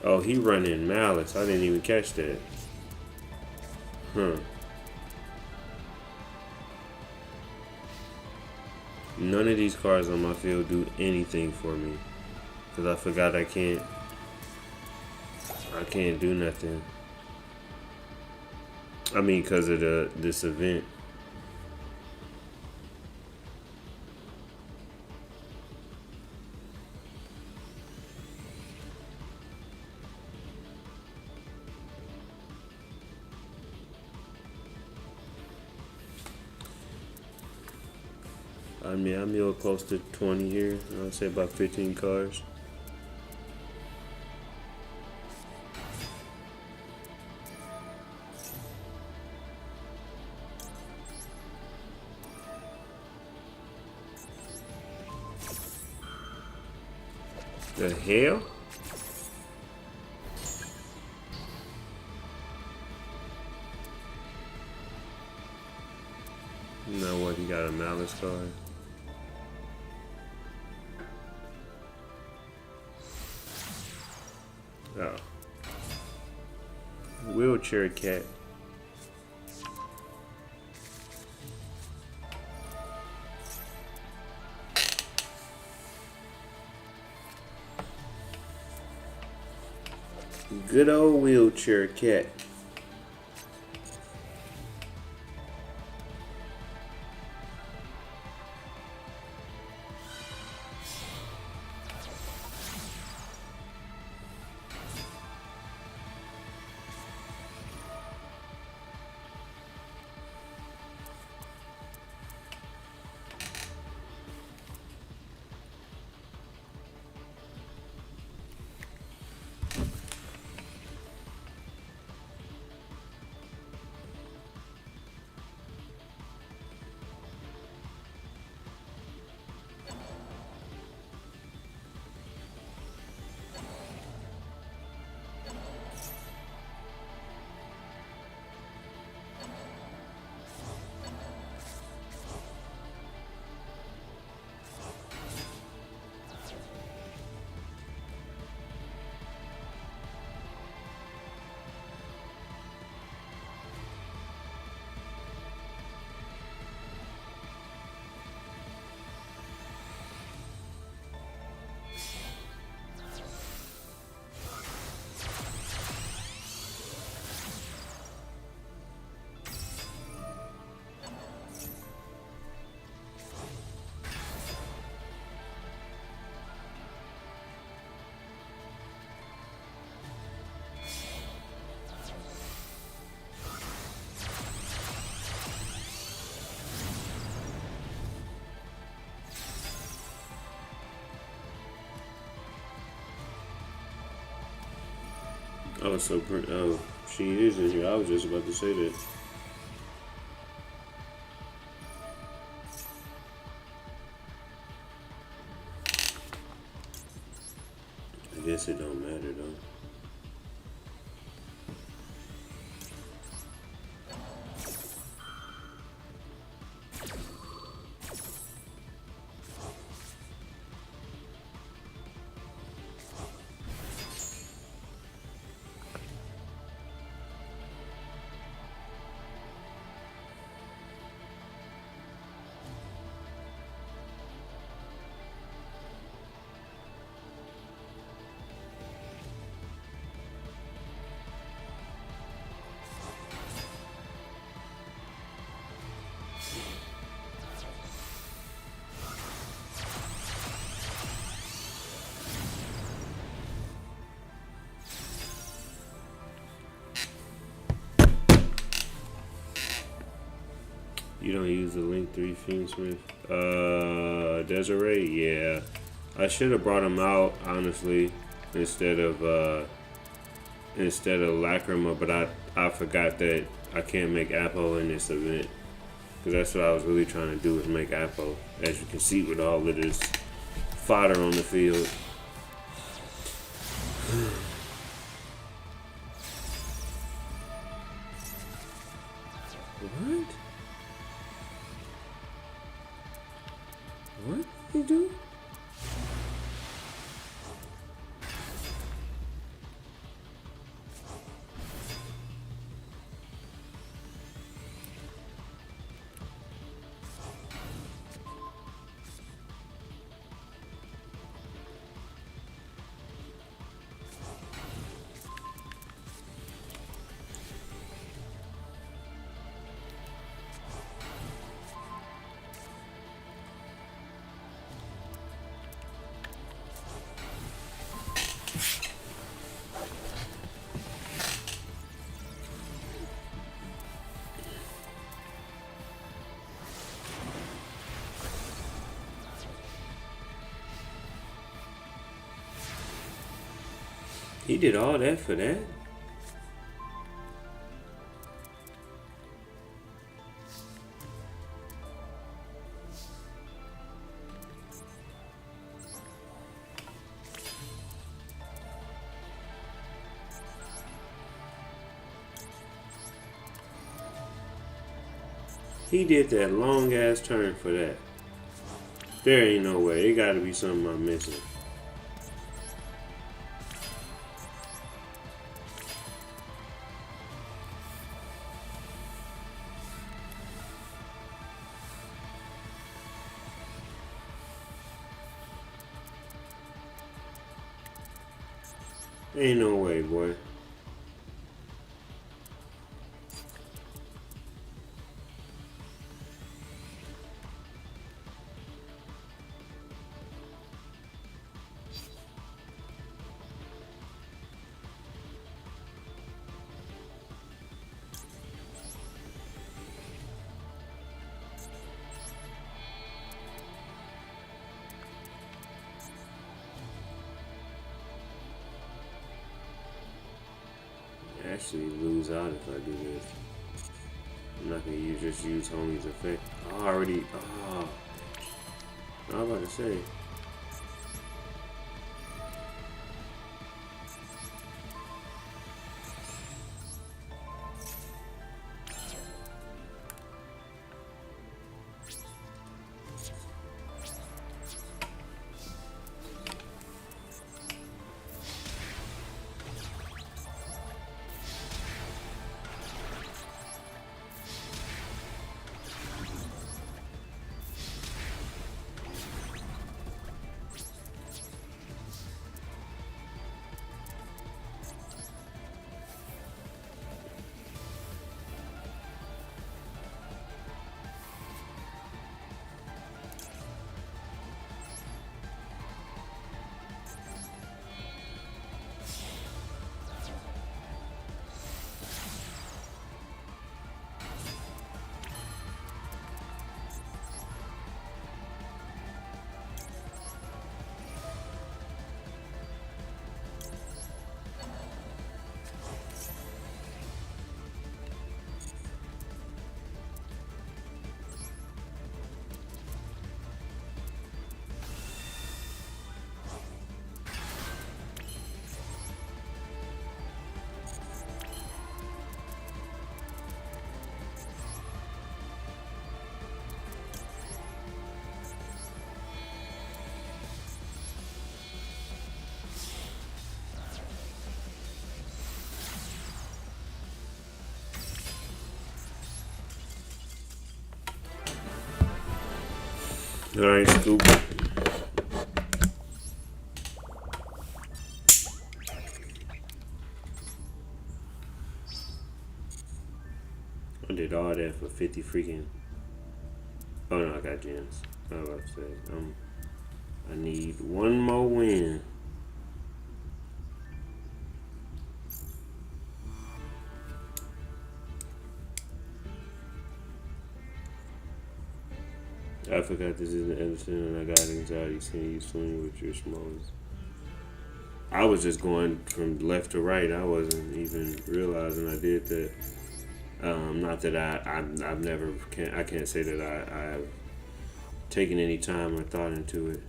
Speaker 1: Oh, he running Malice. I didn't even catch that. Huh. None of these cards on my field do anything for me. Because I forgot I can't do nothing. I mean, because of this event. I mean, I'm real close to 20 here. I'd say about 15 cards. The hell? You know what? He got a Malice card. Oh. Wheelchair cat. Good old wheelchair cat. Oh, so oh, she is in here. I was just about to say that. I guess it don't matter though. You don't use the Link 3 Fiendsmith? Desiree? Yeah. I should have brought him out, honestly, instead of Lacrima, but I forgot that I can't make Apo in this event. Because that's what I was really trying to do, is make Apo. As you can see with all of this fodder on the field. What? What did he do? He did all that for that? He did that long ass turn for that. There ain't no way. It gotta be something I'm missing. Ain't no way, boy. Actually lose out if I do this. I'm not gonna just use homie's effect. I already. I was about to say. Alright, scoop. I did all that for 50 freaking. Oh no, I got gems. I was about to say, I need one more win. I forgot this isn't Edison, and I got anxiety seeing you swing with your smallest. I was just going from left to right. I wasn't even realizing I did that. Not that I've never I can't say that I've taken any time or thought into it.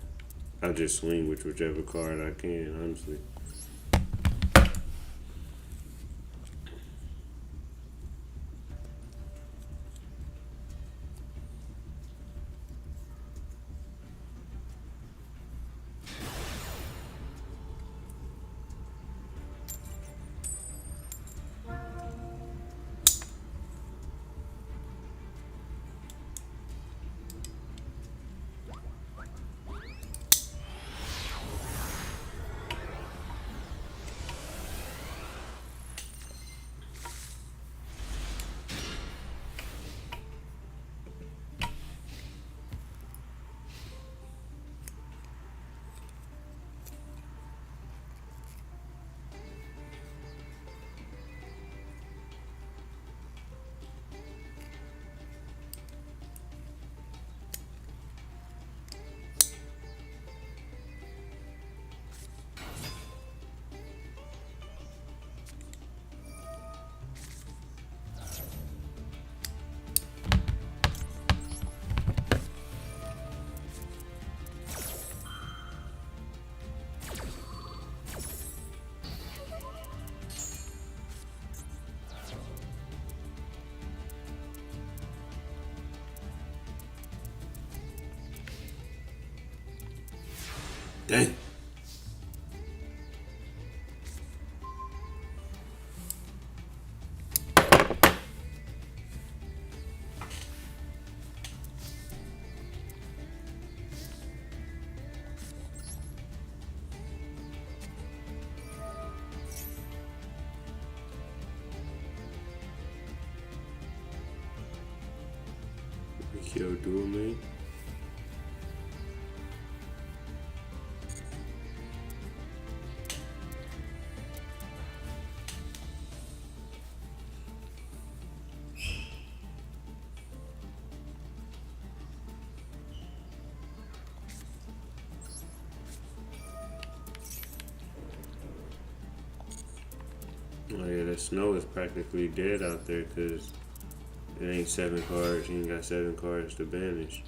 Speaker 1: I just swing with whichever card I can, honestly. Dang. YUGIOH duel, man. Oh yeah, the snow is practically dead out there because it ain't 7 cards. You ain't got 7 cards to banish.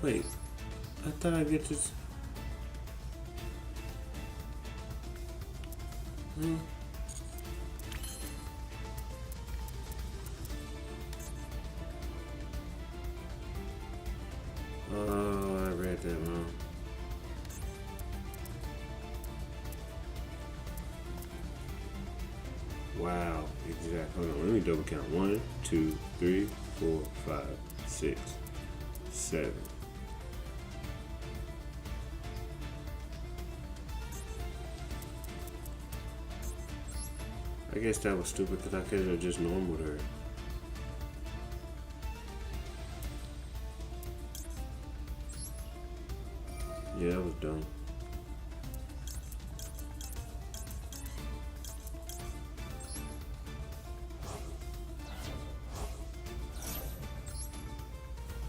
Speaker 1: Wait, I thought I get this. Oh, I read that wrong. Wow, exactly. Hold on, let me double count. 1, 2, 3, 4, 5, 6, 7. I guess that was stupid because I could have just normal her. Yeah, that was dumb.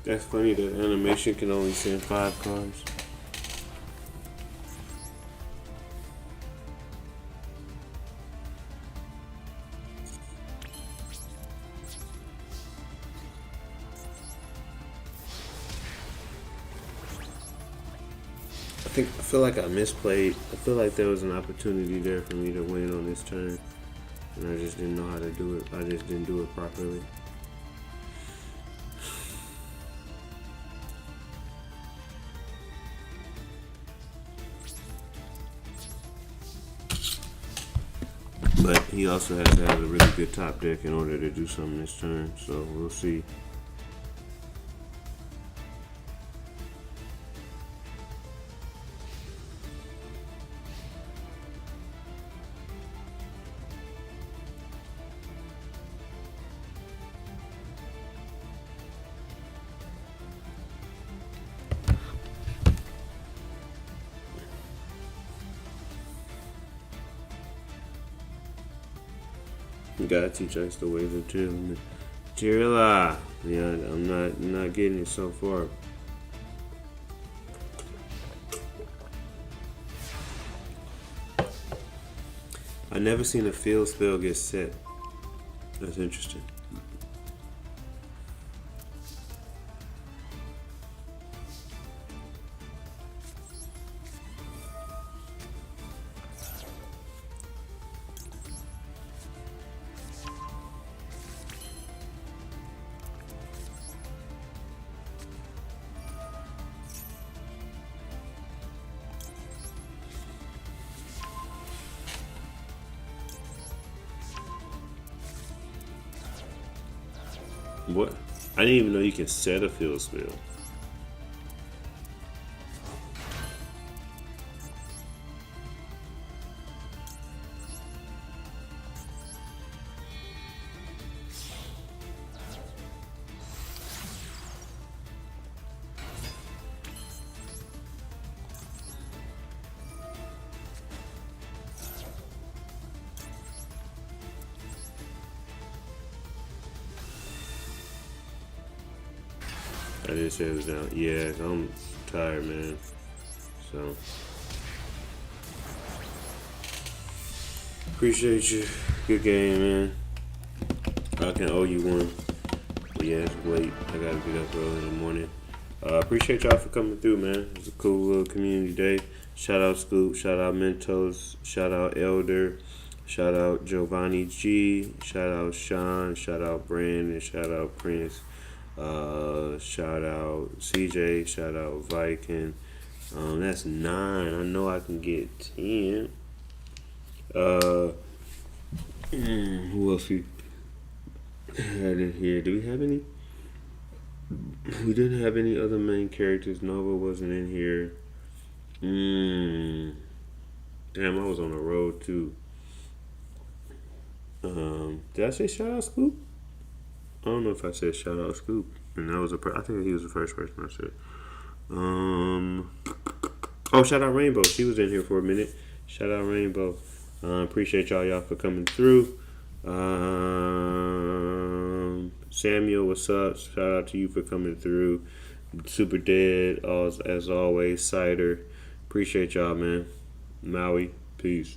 Speaker 1: That's funny, the animation can only send 5 cards. I feel like I misplayed. I feel like there was an opportunity there for me to win on this turn, and I just didn't know how to do it. I just didn't do it properly. But he also has to have a really good top deck in order to do something this turn, so we'll see. You gotta teach us the ways of Jirla. Jirla! Yeah, I'm not getting it so far. I never seen a field spell get set. That's interesting. What? I didn't even know you can set a field spell. I didn't say it was down. Yeah, I'm tired, man. So appreciate you. Good game, man. I can owe you one. But yeah, it's late. I gotta get up early in the morning. Appreciate y'all for coming through, man. It's a cool little community day. Shout out Scoop. Shout out Mentos. Shout out Elder. Shout out Giovanni G. Shout out Sean. Shout out Brandon. Shout out Prince. Shout out CJ, shout out Viking. That's 9. I know I can get 10. Who else we had in here? Do we have any? We didn't have any other main characters. Nova wasn't in here. Damn, I was on the road too. Did I say shout out Scoop? I don't know if I said shout out Scoop, and that was I think he was the first person I said. Oh, shout out Rainbow. She was in here for a minute. Shout out Rainbow. Appreciate y'all for coming through. Samuel, what's up? Shout out to you for coming through. Super Dead, as always. Cider. Appreciate y'all, man. Maui, peace.